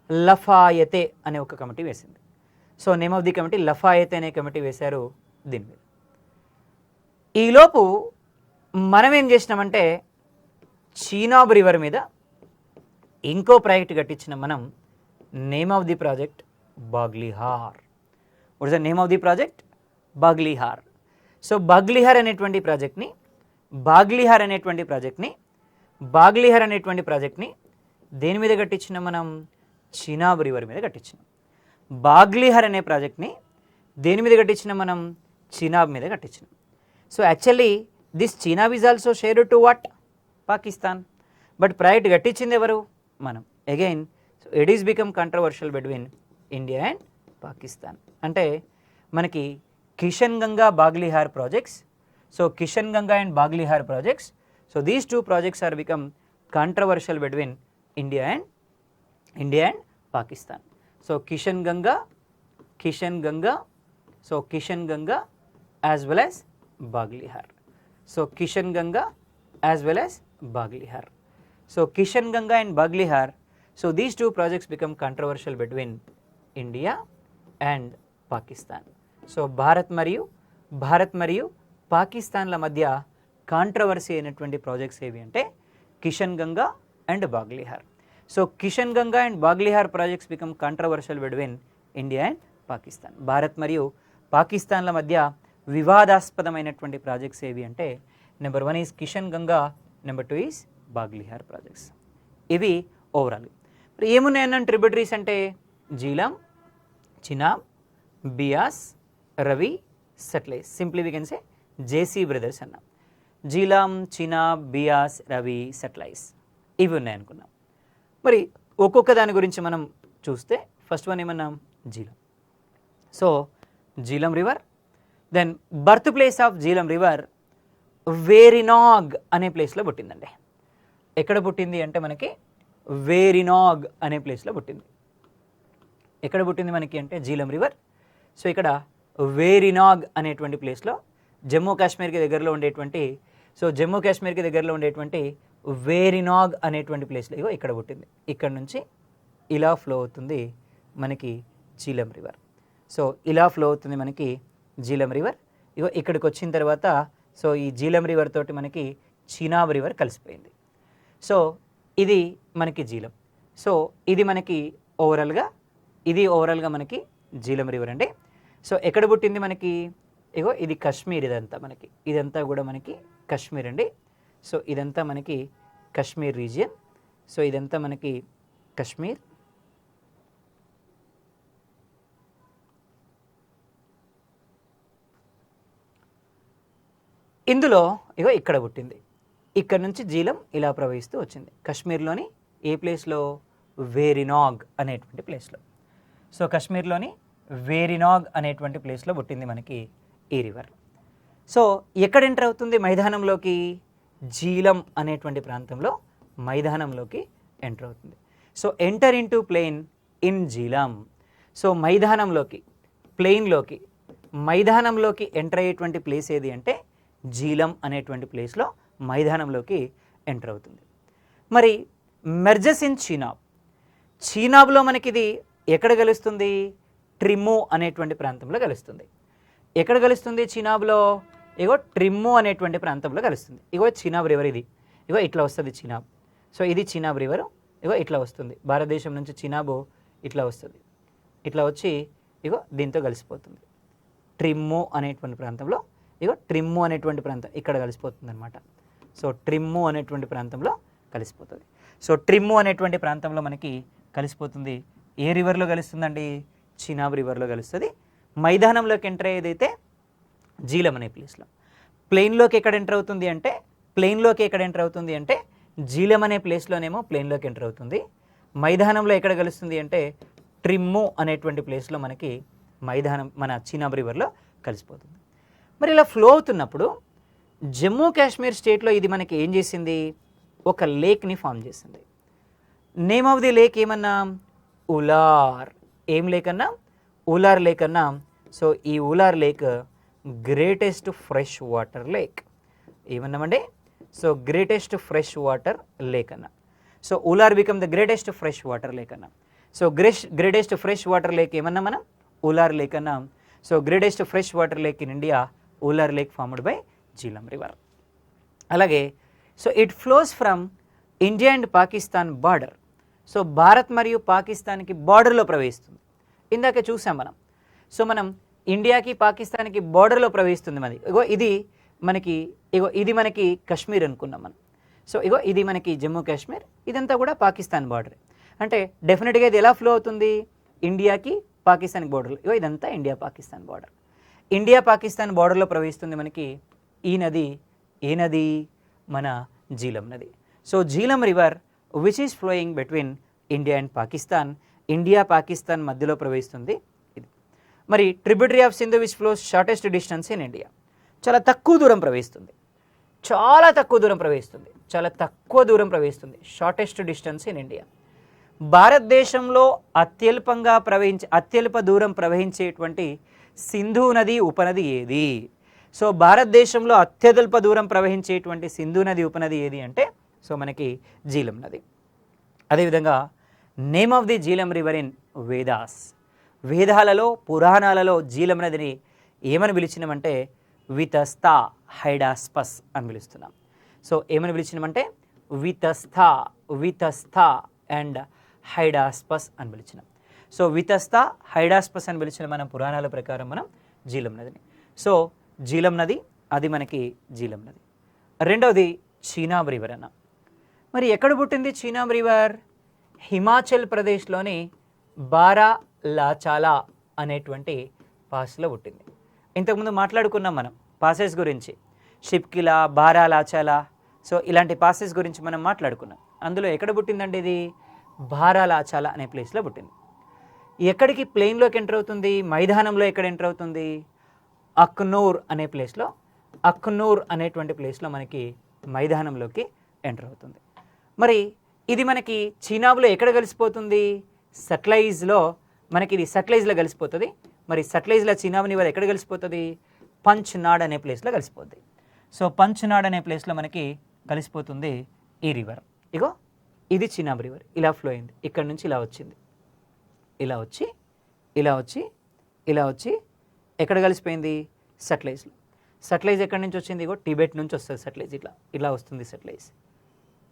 Lafayette అనే ఒక కమిటీ వేసింది. So name of the committee Lafayette అనే కమిటీ వేశారు దీని మీద. ఈలోపు మనం ఏం చేసినామంటే చీనాబ్ రివర్ మీద ఇంకో ప్రాజెక్ట్ కట్టించిన మనం. Name of the project Baglihar. What is the name of the project? Baglihar. So Baglihar అనేటువంటి ప్రాజెక్ట్ని దేని మీద కట్టించినాం మనం? చీనాబ్ రివర్ మీద కట్టించినాం. బాగ్లిహార్ అనే ప్రాజెక్ట్ని దేని మీద కట్టించినాం మనం? చీనాబ్ మీద కట్టించినాం. So actually this Chenab is also shared to what? Pakistan. But project కట్టించింది ఎవరు? మనం. Again it is become controversial between India and Pakistan. అంటే మనకి Kishanganga Baglihar projects. So Kishanganga and Baglihar projects. So these two projects are become controversial between India and Pakistan. So Kishanganga as well as Baglihar. So Kishanganga as well as Baglihar. So Kishanganga and Baglihar. So these two projects become controversial between India and Pakistan. So Bharat మరియు పాకిస్తాన్ల మధ్య controversy అయినటువంటి projects ఏవి అంటే Kishan Ganga and Baglihar. So Kishanganga and Baglihar projects become controversial between India and Pakistan. Bharat మరియు పాకిస్తాన్ల మధ్య వివాదాస్పదమైనటువంటి projects ఏవి అంటే number 1 is Kishan Ganga, number 2 is Baglihar projects. ఇవి ఓవరాల్. ఇప్పుడు ఏమున్నాయన్న ట్రిబ్యూటరీస్ అంటే Jhelum, Chenab, Beas, Ravi, Sutlej. Simply we can say JC brothers అన్నాం. జీలం, చినాబ్, బియాస్, రవి, సట్లెజ్ ఇవి ఉన్నాయనుకున్నాం. మరి ఒక్కొక్క దాని గురించి మనం చూస్తే ఫస్ట్ వన్ ఏమన్నాం? Jhelum. So Jhelum river. Then birth place of Jhelum river Verinag అనే ప్లేస్లో పుట్టిందండి. ఎక్కడ పుట్టింది అంటే మనకి వేరినాగ్ అనే ప్లేస్లో పుట్టింది. ఎక్కడ పుట్టింది మనకి అంటే జీలం రివర్. సో ఇక్కడ వేరినాగ్ అనేటువంటి ప్లేస్లో జమ్మూ కాశ్మీర్కి దగ్గరలో ఉండేటువంటి వేరినాగ్ అనేటువంటి ప్లేస్లో ఇగో ఇక్కడ పుట్టింది. ఇక్కడ నుంచి ఇలా ఫ్లో అవుతుంది మనకి జీలం రివర్. సో ఇలా ఫ్లో అవుతుంది మనకి జీలం రివర్. ఇగో ఇక్కడికి వచ్చిన తర్వాత సో ఈ జీలం రివర్ తోటి మనకి చీనాబ్ రివర్ కలిసిపోయింది. సో ఇది మనకి జీలం. సో ఇది మనకి ఓవరాల్గా మనకి జీలం రివర్ అండి. సో ఎక్కడ పుట్టింది మనకి? ఇగో ఇది కశ్మీర్. ఇదంతా కూడా మనకి కశ్మీర్ అండి. సో ఇదంతా మనకి కశ్మీర్ రీజియన్. సో ఇదంతా మనకి కశ్మీర్. ఇందులో ఇగో ఇక్కడ పుట్టింది. ఇక్కడ నుంచి జీలం ఇలా ప్రవహిస్తూ వచ్చింది కశ్మీర్లోని ఏ ప్లేస్లో? వేరినాగ్ అనేటువంటి ప్లేస్లో. సో కశ్మీర్లోని వేరినాగ్ అనేటువంటి ప్లేస్లో పుట్టింది మనకి ఈ రివర్. సో ఎక్కడ ఎంటర్ అవుతుంది మైదానంలోకి? జీలం అనేటువంటి ప్రాంతంలో మైదానంలోకి ఎంటర్ అవుతుంది. So enter into plain in Jhelum. So మైదానంలోకి ఎంటర్ అయ్యేటువంటి ప్లేస్ ఏది అంటే జీలం అనేటువంటి ప్లేస్లో మైదానంలోకి ఎంటర్ అవుతుంది. మరి మెర్జెస్ ఇన్ చీనాబ్లో మనకి ఇది ఎక్కడ కలుస్తుంది? ట్రిమ్ము అనేటువంటి ప్రాంతంలో కలుస్తుంది. ఎక్కడ కలుస్తుంది చీనాబ్లో? ఇగో ట్రిమ్ము అనేటువంటి ప్రాంతంలో కలుస్తుంది. ఇగో చీనాబ్ రివర్ ఇది. ఇగో ఇట్లా వస్తుంది చీనాబ్. సో ఇది చీనాబ్ రివర్. ఇగో ఇట్లా వస్తుంది. భారతదేశం నుంచి చీనాబు ఇట్లా వస్తుంది. ఇట్లా వచ్చి ఇగో దీంతో కలిసిపోతుంది. ట్రిమ్ము అనేటువంటి ప్రాంతంలో ఇగో ట్రిమ్ము అనేటువంటి ప్రాంతం ఇక్కడ కలిసిపోతుంది అనమాట. సో ట్రిమ్ము అనేటువంటి ప్రాంతంలో కలిసిపోతుంది. సో ట్రిమ్ము అనేటువంటి ప్రాంతంలో మనకి కలిసిపోతుంది. ఏ రివర్లో కలుస్తుందండి? చీనాబ్ రివర్లో కలుస్తుంది. మైదానంలోకి ఎంటర్ అయ్యేదైతే జీలం అనే ప్లేస్లో. ప్లెయిన్లోకి ఎక్కడ ఎంటర్ అవుతుంది అంటే జీలం అనే ప్లేస్లోనేమో ప్లెయిన్లోకి ఎంటర్ అవుతుంది. మైదానంలో ఎక్కడ కలుస్తుంది అంటే ట్రిమ్ము అనేటువంటి ప్లేస్లో మనకి మన చీనాబ్ రివర్లో కలిసిపోతుంది. మరి ఇలా ఫ్లో అవుతున్నప్పుడు జమ్మూ కాశ్మీర్ స్టేట్లో ఇది మనకి ఏం చేసింది? ఒక లేక్ని ఫామ్ చేసింది. నేమ్ ఆఫ్ ది లేక్ ఏమన్నా? ఉలార్. ఏం లేక్ అన్నా, ఊలార్ లేక్ అన్నా. సో ఈ Wular lake greatest fresh water lake. ఏమన్నామండి? So greatest fresh water lake అన్న. So Wular become the greatest fresh water lake అన్న. So greatest fresh water lake ఏమన్నా మనం? ఊలార్ లేక్ అన్నా. So greatest fresh water lake in India, Wular lake formed by Jhelum river. అలాగే so it flows from India and Pakistan border. So Bharat మరియు పాకిస్తాన్కి బార్డర్లో ప్రవహిస్తుంది. ఇందాక చూసాం మనం. సో మనం ఇండియాకి పాకిస్తాన్కి బార్డర్లో ప్రవహిస్తుంది మనది. ఇది మనకి కాశ్మీర్ అనుకున్నాం మనం. సో ఇది మనకి జమ్మూ కాశ్మీర్, ఇదంతా కూడా పాకిస్తాన్ బార్డర్. అంటే డెఫినెట్గా ఇది ఎలా ఫ్లో అవుతుంది? ఇండియాకి పాకిస్తాన్కి బార్డర్లో. ఇదంతా India Pakistan border. India Pakistan బార్డర్లో ప్రవహిస్తుంది మనకి ఈ నది. ఏ నది? మన జీలం నది. So Jhelum river which is flowing between India and Pakistan. India Pakistan మధ్యలో ప్రవహిస్తుంది ఇది. మరి tributary of Sindhu which flows shortest distance in India. చాలా తక్కువ దూరం ప్రవహిస్తుంది. Shortest distance in India. భారతదేశంలో అత్యల్ప దూరం ప్రవహించేటువంటి సింధు నది ఉపనది ఏది? సో భారతదేశంలో అత్యల్ప దూరం ప్రవహించేటువంటి సింధు నది ఉపనది ఏది అంటే సో మనకి జీలం నది. అదేవిధంగా name of the Jhelum river in Vedas. వేదాలలో పురాణాలలో జీలం నదిని ఏమని పిలిచినామంటే వితస్తా హైడాస్పస్ అని పిలుస్తున్నాం. సో ఏమని పిలిచినామంటే వితస్థా అండ్ హైడాస్పస్ అని పిలిచినాం. సో వితస్తా హైడాస్పస్ అని పిలిచిన మనం పురాణాల ప్రకారం మనం జీలం నదిని. సో జీలం నది అది మనకి జీలం నది. రెండవది చీనాబ్ రివర్ అన్న. మరి ఎక్కడ పుట్టింది చీనాబ్ రివర్? హిమాచల్ ప్రదేశ్లోని బారాలాచాలా అనేటువంటి పాస్లో పుట్టింది. ఇంతకుముందు మాట్లాడుకున్నాం మనం పాసెస్ గురించి, షిప్కిలా, బారాలాచాలా. సో ఇలాంటి పాసెస్ గురించి మనం మాట్లాడుకున్నాం. అందులో ఎక్కడ పుట్టిందండి ఇది? బారాలాచాలా అనే ప్లేస్లో పుట్టింది. ఎక్కడికి ప్లెయిన్లోకి ఎంటర్ అవుతుంది? మైదానంలో ఎక్కడ ఎంటర్ అవుతుంది? అఖ్నూర్ అనే ప్లేస్లో, అఖ్నూర్ అనేటువంటి ప్లేస్లో మనకి మైదానంలోకి ఎంటర్ అవుతుంది. మరి ఇది మనకి చీనాబ్లో ఎక్కడ కలిసిపోతుంది? సట్లైజ్లో మనకి ఇది సట్లైజ్లో కలిసిపోతుంది. మరి సట్లైజ్లో చీనాబ్ రివర్ ఎక్కడ కలిసిపోతుంది? పంచ్నాడ్ అనే ప్లేస్లో కలిసిపోతుంది. సో పంచ్నాడ్ అనే ప్లేస్లో మనకి కలిసిపోతుంది ఈ రివర్. ఇది చీనాబ్ రివర్. ఇలా ఫ్లో అయింది. ఇక్కడ నుంచి ఇలా వచ్చింది, ఇలా వచ్చి ఎక్కడ కలిసిపోయింది? సట్లైజ్లో. సట్లైజ్ ఎక్కడి నుంచి వచ్చింది? టిబెట్ నుంచి వస్తుంది సట్లైజ్. ఇలా వస్తుంది సట్లైజ్.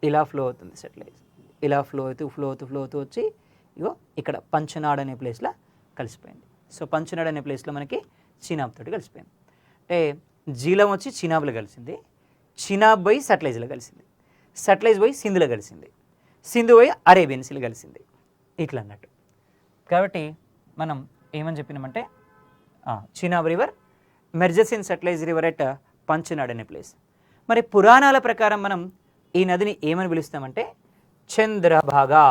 ఇలా ఫ్లో అవుతుంది సట్లైజ్. ఇలా ఫ్లో అవుతూ వచ్చి ఇక్కడ పంచనాడ్ అనే ప్లేస్లో కలిసిపోయింది. సో పంచనాడ్ అనే ప్లేస్లో మనకి చీనాబ్ తోటి కలిసిపోయింది. అంటే జీలం వచ్చి చీనాబ్లో కలిసింది, చీనాబ్ పోయి సట్లైజ్లో కలిసింది, సట్లైజ్ పోయి సింధులో కలిసింది, సింధు పోయి అరేబియన్ సీలో కలిసింది. ఇట్లా అన్నట్టు. కాబట్టి మనం ఏమని చెప్పినామంటే Chenab river merges in Sutlej river at Panchnad అనే ప్లేస్. మరి పురాణాల ప్రకారం మనం ఈ నదిని ఏమని పిలుస్తామంటే చంద్రభాగా.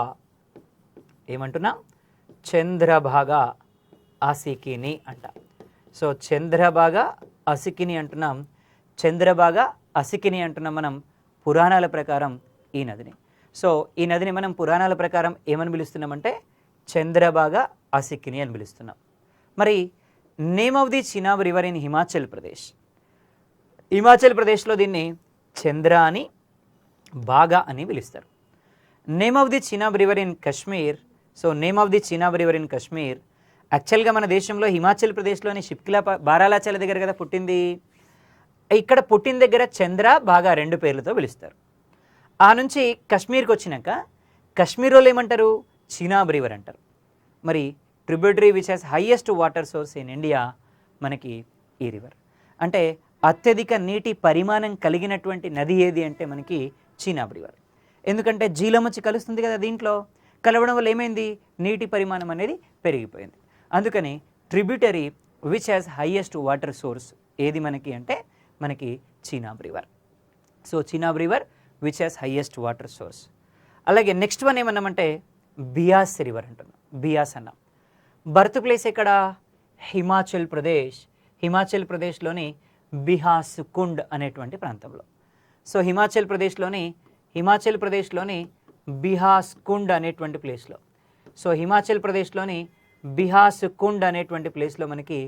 ఏమంటున్నాం? చంద్రభాగా అసికిని అంట. సో చంద్రభాగా అసికిని అంటున్నాం. చంద్రభాగా అసికిని అంటున్నాం మనం పురాణాల ప్రకారం ఈ నదిని. సో ఈ నదిని మనం పురాణాల ప్రకారం ఏమని పిలుస్తున్నామంటే చంద్రభాగా అసికిని అని పిలుస్తున్నాం. మరి name of the Chenab river in Himachal Pradesh. Himachal ప్రదేశ్లో దీన్ని చంద్ర అని, బాగా అని పిలుస్తారు. Name of the Chenab river in Kashmir. So name of the Chenab river in Kashmir. యాక్చువల్గా మన దేశంలో హిమాచల్ ప్రదేశ్లోని షిప్కిలా బారాలాచాల దగ్గర కదా పుట్టింది. ఇక్కడ పుట్టిన దగ్గర చంద్ర, బాగా రెండు పేర్లతో పిలుస్తారు. ఆ నుంచి కాశ్మీర్కి వచ్చినాక కాశ్మీర్ వాళ్ళు ఏమంటారు? చీనాబ్ రివర్ అంటారు. మరి tributary which has highest water source in India మనకి ఈ రివర్. అంటే అత్యధిక నీటి పరిమాణం కలిగినటువంటి నది ఏది అంటే మనకి చీనాబ్ రివర్. ఎందుకంటే జీలం వచ్చి కలుస్తుంది కదా, దీంట్లో కలవడం వల్ల ఏమైంది? నీటి పరిమాణం అనేది పెరిగిపోయింది. అందుకని tributary which has highest water source ఏది మనకి అంటే మనకి Chenab river. So Chenab river which has highest water source. అలాగే నెక్స్ట్ వన్ ఏమన్నామంటే బియాస్ రివర్ అంటున్నాం. బియాస్ అన్నాం. బర్త్ ప్లేస్ ఎక్కడ? హిమాచల్ ప్రదేశ్. హిమాచల్ ప్రదేశ్లోని బిహాస్ కుండ్ అనేటువంటి ప్రాంతంలో. సో హిమాచల్ ప్రదేశ్లోని బిహాస్ కుండ్ అనేటువంటి ప్లేస్లో. సో హిమాచల్ ప్రదేశ్లోని బిహాస్ కుండ్ అనేటువంటి ప్లేస్లో మనకి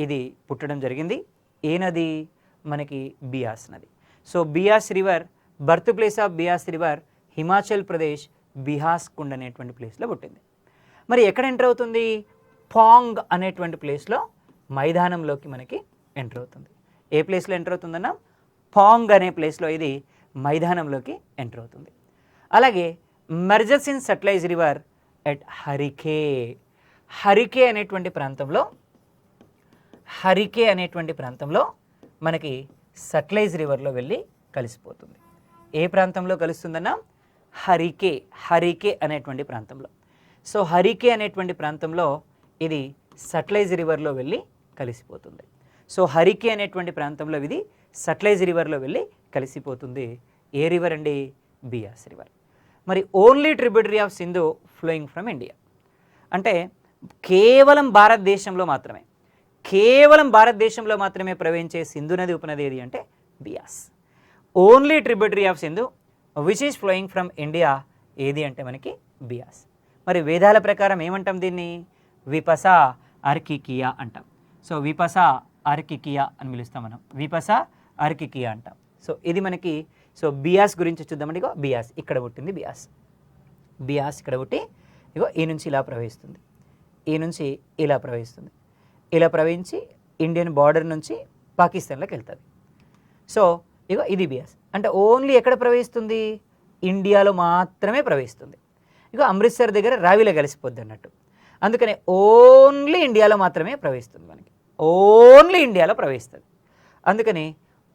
ఇది పుట్టడం జరిగింది. ఏ నది? మనకి బియాస్ నది. So Beas river, birth place of Beas river Himachal Pradesh Beas Kund అనేటువంటి ప్లేస్లో పుట్టింది. మరి ఎక్కడ ఎంటర్ అవుతుంది? పాంగ్ అనేటువంటి ప్లేస్లో మైదానంలోకి మనకి ఎంటర్ అవుతుంది. ఏ ప్లేస్లో ఎంటర్ అవుతుందన్నా? పాంగ్ అనే ప్లేస్లో ఇది మైదానంలోకి ఎంటర్ అవుతుంది. అలాగే merges in Sutlej river at Harike. Harike అనేటువంటి ప్రాంతంలో మనకి సట్లైజ్ రివర్లో వెళ్ళి కలిసిపోతుంది. ఏ ప్రాంతంలో కలుస్తుందన్నా? హరికే అనేటువంటి ప్రాంతంలో. సో హరికే అనేటువంటి ప్రాంతంలో ఇది సట్లైజ్ రివర్లో వెళ్ళి కలిసిపోతుంది. సో హరికే అనేటువంటి ప్రాంతంలో ఇది సట్లైజ్ రివర్లో వెళ్ళి కలిసిపోతుంది. ఏ రివర్ అండి? బియాస్ రివర్. మరి only tributary of Sindhu flowing from India అంటే కేవలం భారతదేశంలో మాత్రమే ప్రవహించే సింధు నది ఉపనది ఏది అంటే Beas. Only tributary of Sindhu which is flowing from India ఏది అంటే మనకి బియాస్. మరి వేదాల ప్రకారం ఏమంటాం దీన్ని? విపస అర్కికియా అంటాం. సో విపస అర్కికియా అని పిలుస్తాం మనం. విపస అర్కికియా అంటాం. సో ఇది మనకి సో బియాస్ గురించి చూద్దామండి. ఇగో బియాస్ ఇక్కడ పుట్టింది. బియాస్ ఇక్కడ పుట్టి ఇగో ఈ నుంచి ఇలా ప్రవహిస్తుంది, ఈ నుంచి ఇలా ప్రవహిస్తుంది, ఇలా ప్రవహించి ఇండియన్ బార్డర్ నుంచి పాకిస్తాన్లోకి వెళ్తుంది. సో ఇగో ఇది బియాస్ అంటే ఓన్లీ ఎక్కడ ప్రవహిస్తుంది? ఇండియాలో మాత్రమే ప్రవహిస్తుంది. ఇగో అమృత్సర్ దగ్గర రావిలో కలిసిపోద్ది అన్నట్టు. అందుకనే ఓన్లీ ఇండియాలో మాత్రమే ప్రవహిస్తుంది. మనకి ఓన్లీ ఇండియాలో ప్రవహిస్తుంది. అందుకని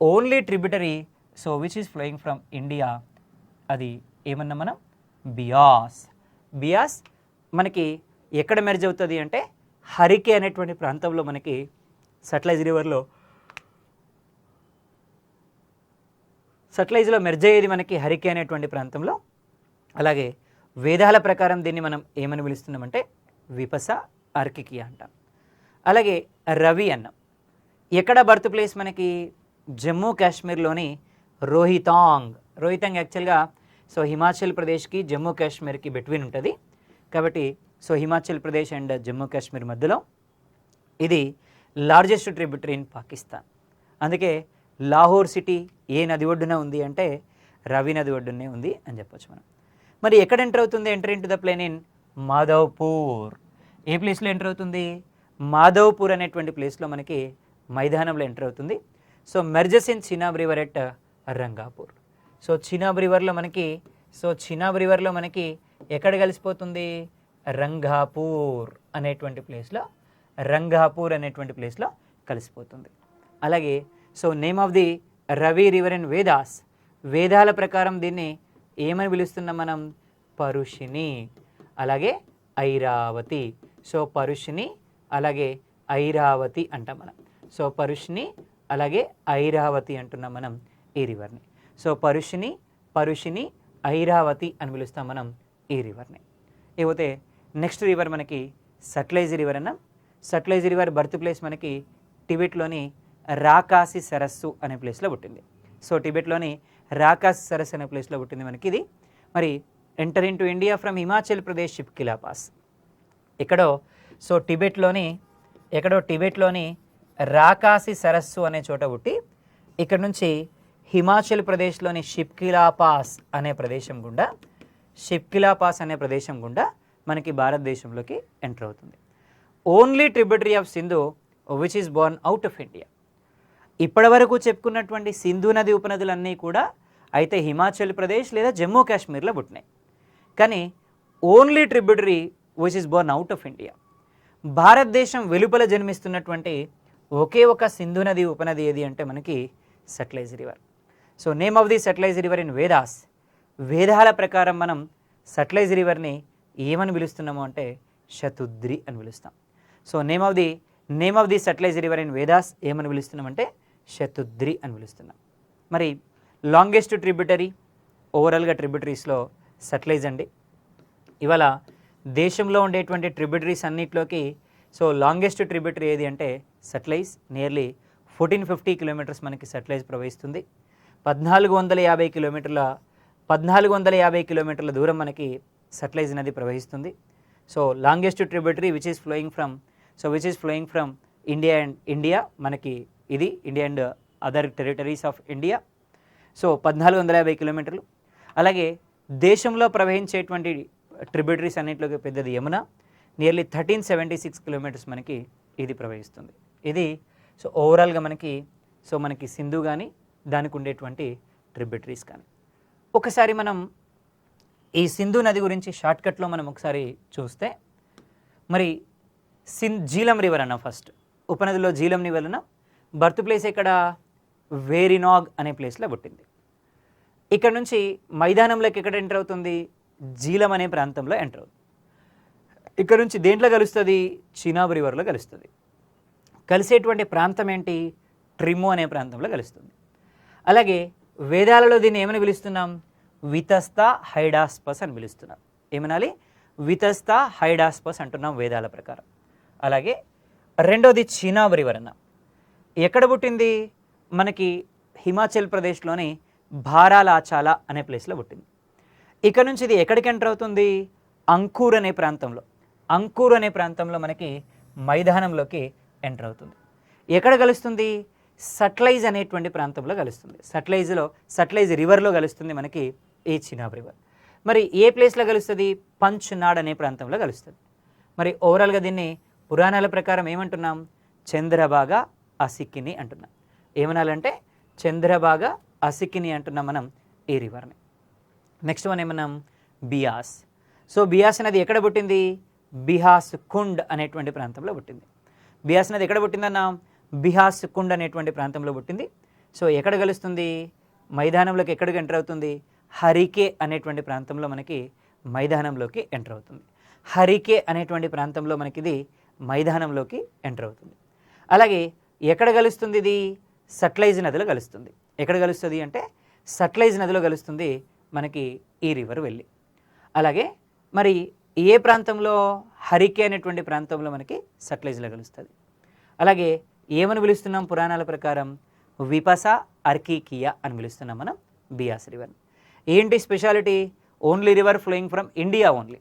only tributary so which is flowing from India అది ఏమన్నా మనం? బియాస్ మనకి ఎక్కడ మెర్జ్ అవుతుంది అంటే హరికే అనేటువంటి ప్రాంతంలో మనకి సట్లైజ్ రివర్లో మెర్జ్ అయ్యేది మనకి హరికే అనేటువంటి ప్రాంతంలో. అలాగే వేదాల ప్రకారం దీన్ని మనం ఏమని పిలుస్తున్నామంటే విపస అర్కికియా అంటాం. అలాగే రవి అన్నం ఎక్కడ బర్త్ ప్లేస్ మనకి? జమ్మూ కాశ్మీర్లోని రోహితాంగ్ యాక్చువల్గా సో హిమాచల్ ప్రదేశ్కి జమ్మూ కాశ్మీర్కి బిట్వీన్ ఉంటుంది కాబట్టి సో హిమాచల్ ప్రదేశ్ అండ్ జమ్మూ కాశ్మీర్ మధ్యలో ఇది లార్జెస్ట్ ట్రిబ్యూటరీ ఇన్ పాకిస్తాన్. అందుకే లాహోర్ సిటీ ఏ నది ఒడ్డున ఉంది అంటే రవి నది ఒడ్డునే ఉంది అని చెప్పొచ్చు మనం. మరి ఎక్కడ ఎంటర్ అవుతుంది? Enter into the plain in Madhopur. ఏ ప్లేస్లో ఎంటర్ అవుతుంది? మాధవ్పూర్ అనేటువంటి ప్లేస్లో మనకి మైదానంలో ఎంటర్ అవుతుంది. So merges in Chenab river at Rangapur. So Chenab రివర్లో మనకి ఎక్కడ కలిసిపోతుంది? రంగాపూర్ అనేటువంటి ప్లేస్లో కలిసిపోతుంది. అలాగే so name of the Ravi river in వేదాల ప్రకారం దీన్ని ఏమని పిలుస్తున్నాం మనం? పరుషిని అలాగే ఐరావతి. సో పరుషిని అలాగే ఐరావతి అంటాం మనం. సో పరుషిని అలాగే ఐరావతి అంటున్నాం మనం ఈ రివర్ని. సో పరుషిని ఐరావతి అని పిలుస్తాం మనం ఈ రివర్ని. ఇకపోతే నెక్స్ట్ రివర్ మనకి సట్లైజ్ రివర్ అన్నాం. సట్లైజ్ రివర్ బర్త్ ప్లేస్ మనకి టిబెట్లోని రాకాసి సరస్సు అనే ప్లేస్లో పుట్టింది. సో టిబెట్లోని రాకాసి సరస్సు అనే ప్లేస్లో పుట్టింది మనకి ఇది. మరి enter in to India from Himachal Pradesh Shipki La pass. ఎక్కడో టిబెట్లోని రాకాసి సరస్సు అనే చోట పుట్టి ఇక్కడ నుంచి హిమాచల్ ప్రదేశ్లోని షిప్కిలా పాస్ అనే ప్రదేశం గుండా మనకి భారతదేశంలోకి ఎంటర్ అవుతుంది. Only tributary of Sindhu which is Born out of India. ఇప్పటి వరకు చెప్పుకున్నటువంటి సింధు నది ఉపనదులన్నీ కూడా అయితే హిమాచల్ ప్రదేశ్ లేదా జమ్మూ కాశ్మీర్లో పుట్టినాయి. కానీ only tributary which is Born out of India, భారతదేశం వెలుపల జన్మిస్తున్నటువంటి ఒకే ఒక సింధు నది ఉపనది ఏది అంటే మనకి Sutlej river. So name of the Sutlej river in వేదాల ప్రకారం మనం సట్లైజ్ రివర్ని ఏమని పిలుస్తున్నాము అంటే శతుద్రి అని పిలుస్తాం. So name of the Sutlej river in Vedas ఏమని పిలుస్తున్నామంటే శతుద్రి అని పిలుస్తున్నాం. మరి లాంగెస్ట్ ట్రిబ్యూటరీ ఓవరాల్గా ట్రిబ్యూటరీస్లో సట్లైజ్ అండి. ఇవాళ దేశంలో ఉండేటువంటి ట్రిబ్యూటరీస్ అన్నిట్లోకి సో లాంగెస్ట్ ట్రిబ్యూటరీ ఏది అంటే సట్లైజ్. నియర్లీ 1450 కిలోమీటర్స్ మనకి సట్లైజ్ ప్రవహిస్తుంది. 1450 కిలోమీటర్ల దూరం మనకి సట్లైజ్ నది ప్రవహిస్తుంది. So longest tributary which is flowing from India మనకి ఇది India and other territories of India. So 1450 కిలోమీటర్లు. అలాగే దేశంలో ప్రవహించేటువంటి ట్రిబ్యూటరీస్ అన్నింటిలోకి పెద్దది యమున, నియర్లీ 1376 కిలోమీటర్స్ మనకి ఇది ప్రవహిస్తుంది. ఇది సో ఓవరాల్గా మనకి సింధు కానీ దానికి ఉండేటువంటి ట్రిబ్యూటరీస్ కానీ. ఒకసారి మనం ఈ సింధు నది గురించి షార్ట్కట్లో మనం ఒకసారి చూస్తే, మరి జీలం రివర్ అన్న ఫస్ట్ ఉపనదిలో జీలం రివర్ అన్న బర్త్ ప్లేస్ ఇక్కడ వేరినాగ్ అనే ప్లేస్లో పుట్టింది. ఇక్కడ నుంచి మైదానంలోకి ఎక్కడ ఎంటర్ అవుతుంది, జీలం అనే ప్రాంతంలో ఎంటర్ అవుతుంది. ఇక్కడ నుంచి దేంట్లో కలుస్తుంది, చినాబ్ రివర్లో కలుస్తుంది. కలిసేటువంటి ప్రాంతం ఏంటి, ట్రిమో అనే ప్రాంతంలో కలుస్తుంది. అలాగే వేదాలలో దీన్ని ఏమని పిలుస్తున్నాం, వితస్తా హైడాస్పస్ అని పిలుస్తున్నాం. ఏమనాలి, వితస్తా హైడాస్పస్ అంటున్నాం వేదాల ప్రకారం. అలాగే రెండోది చినాబ్ రివర్ అన్న ఎక్కడ పుట్టింది, మనకి హిమాచల్ ప్రదేశ్లోని భారాలాచాల అనే ప్లేస్లో పుట్టింది. ఇక్కడ నుంచి ఇది ఎక్కడికి ఎంటర్ అవుతుంది, అంకూర్ అనే ప్రాంతంలో మనకి మైదానంలోకి ఎంటర్ అవుతుంది. ఎక్కడ కలుస్తుంది, సట్లైజ్ అనేటువంటి ప్రాంతంలో కలుస్తుంది. సట్లైజ్ రివర్లో కలుస్తుంది మనకి ఈ చినాబ్ రివర్. మరి ఏ ప్లేస్లో కలుస్తుంది, పంచ్నాడ్ అనే ప్రాంతంలో కలుస్తుంది. మరి ఓవరాల్గా దీన్ని పురాణాల ప్రకారం ఏమంటున్నాం, చంద్రభాగా అసిక్కిని అంటున్నాం. ఏమనాలంటే చంద్రభాగా అసిక్కిని అంటున్నాం మనం ఈ రివర్ని. నెక్స్ట్ వన్ ఏమన్నాం, బియాస్. సో బియాస్ అనేది ఎక్కడ పుట్టింది, బిహాస్ కుండ్ అనేటువంటి ప్రాంతంలో పుట్టింది. బియాస్ అనేది ఎక్కడ పుట్టిందన్నా, బిహాస్ కుండ్ అనేటువంటి ప్రాంతంలో పుట్టింది. సో ఎక్కడ కలుస్తుంది, మైదానంలోకి ఎక్కడికి ఎంటర్ అవుతుంది, హరికే అనేటువంటి ప్రాంతంలో మనకి మైదానంలోకి ఎంటర్ అవుతుంది. హరికే అనేటువంటి ప్రాంతంలో మనకి ఇది మైదానంలోకి ఎంటర్ అవుతుంది. అలాగే ఎక్కడ కలుస్తుంది, ఇది సట్లైజ్ నదిలో కలుస్తుంది. ఎక్కడ కలుస్తుంది అంటే సట్లైజ్ నదిలో కలుస్తుంది మనకి ఈ రివర్ వెళ్ళి. అలాగే మరి ఏ ప్రాంతంలో, హరికే అనేటువంటి ప్రాంతంలో మనకి సట్లైజ్లో కలుస్తుంది. అలాగే ఏమని పిలుస్తున్నాం పురాణాల ప్రకారం, విపస అర్కీకియా అని పిలుస్తున్నాం మనం బియాస్ రివర్ని. ఏంటి speciality, only river flowing from India only,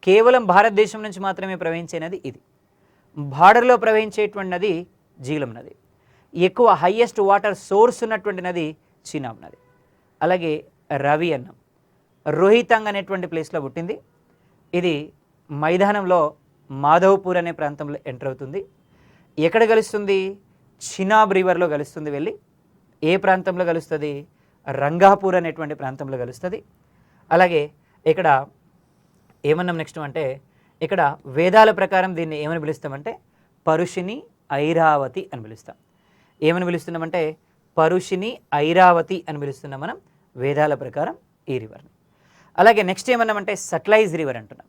కేవలం భారతదేశం నుంచి మాత్రమే ప్రవహించే నది ఇది. బార్డర్లో ప్రవహించేటువంటి నది జీలం నది. ఎక్కువ హయ్యెస్ట్ వాటర్ సోర్స్ ఉన్నటువంటి నది చినాబ్ నది. అలాగే రవి అన్నం రోహితాంగ్ అనేటువంటి ప్లేస్లో పుట్టింది. ఇది మైదానంలో మాధవ్పూర్ అనే ప్రాంతంలో ఎంటర్ అవుతుంది. ఎక్కడ కలుస్తుంది, చినాబ్ రివర్లో కలుస్తుంది వెళ్ళి. ఏ ప్రాంతంలో కలుస్తుంది, రంగాపూర్ అనేటువంటి ప్రాంతంలో కలుస్తుంది. అలాగే ఇక్కడ ఏమన్నాం నెక్స్ట్ అంటే, ఇక్కడ వేదాల ప్రకారం దీన్ని ఏమని పిలుస్తామంటే పరుషిని ఐరావతి అని పిలుస్తాం. ఏమని పిలుస్తున్నామంటే పరుషిని ఐరావతి అని పిలుస్తున్నాం మనం వేదాల ప్రకారం ఈ రివర్ని. అలాగే నెక్స్ట్ ఏమన్నామంటే సట్లైజ్ రివర్ అంటున్నాం.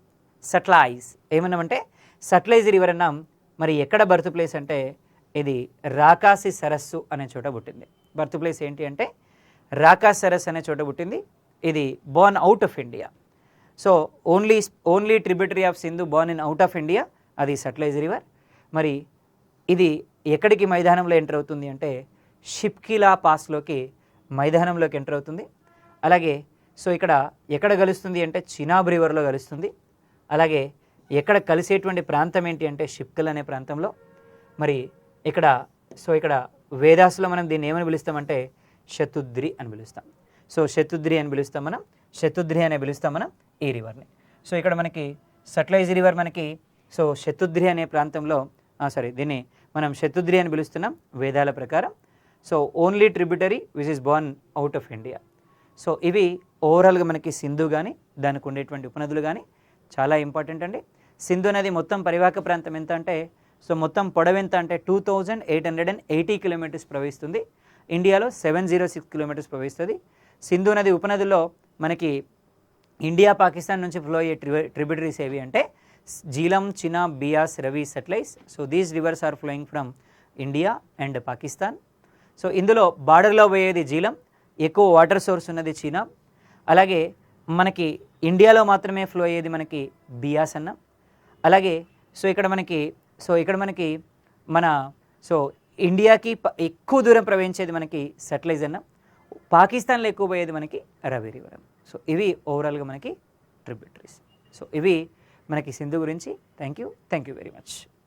ఏమన్నామంటే సట్లైజ్ రివర్ అన్నాం. మరి ఎక్కడ బర్త్ ప్లేస్ అంటే ఇది రాకాసి సరస్సు అనే చోట పుట్టింది. బర్త్ ప్లేస్ ఏంటి అంటే రాకాసి సరస్సు అనే చోట పుట్టింది. ఇది Born out of India. So only tributary of Sindhu Born in out of India, అది సట్లైజ్ రివర్. మరి ఇది ఎక్కడికి మైదానంలో ఎంటర్ అవుతుంది అంటే షిప్కిలా పాస్లోకి మైదానంలోకి ఎంటర్ అవుతుంది. అలాగే సో ఇక్కడ ఎక్కడ కలుస్తుంది అంటే చినాబ్ రివర్లో కలుస్తుంది. అలాగే ఎక్కడ కలిసేటువంటి ప్రాంతం ఏంటి అంటే షిప్కిల్ అనే ప్రాంతంలో. మరి ఇక్కడ వేదాసులో మనం దీన్ని ఏమని పిలుస్తామంటే శతుద్రి అని పిలుస్తాం. సో శతుద్రి అని పిలుస్తాం మనం ఈ రివర్ని. సో ఇక్కడ మనకి సట్లైజ్ రివర్ మనకి సో శతుద్రి అనే ప్రాంతంలో దీన్ని మనం శతుద్రి అని పిలుస్తున్నాం వేదాల ప్రకారం. So only tributary which is Born out of India. So ఇవి ఓవరాల్గా మనకి సింధు కానీ దానికి ఉండేటువంటి ఉపనదులు కానీ చాలా ఇంపార్టెంట్ అండి. సింధు నది మొత్తం పరివాహక ప్రాంతం ఎంత అంటే సో మొత్తం పొడవు ఎంత అంటే 2880 కిలోమీటర్స్ ప్రవహిస్తుంది. ఇండియాలో 706 కిలోమీటర్స్ ప్రవహిస్తుంది. సింధు నది ఉపనదుల్లో మనకి ఇండియా పాకిస్తాన్ నుంచి ఫ్లో అయ్యే ట్రిబ్యూటరీస్ ఏవి అంటే Jhelum, Chenab, Beas, Ravi, Sutlej. So these rivers are flowing from India and Pakistan. సో ఇందులో బార్డర్లో పోయేది జీలం, ఎక్కువ వాటర్ సోర్స్ ఉన్నది చినాబ్. అలాగే మనకి ఇండియాలో మాత్రమే ఫ్లో అయ్యేది మనకి బియాస్ అన్న. అలాగే ఇక్కడ మనకి మన ఇండియాకి ఎక్కువ దూరం ప్రవహించేది మనకి సట్లైజ్ అన్న. పాకిస్తాన్లో ఎక్కువ పోయేది మనకి రవి రివర్. సో ఇవి ఓవరాల్గా మనకి ట్రిబ్యూటరీస్. సో ఇవి మనకి సింధు గురించి. Thank you very much.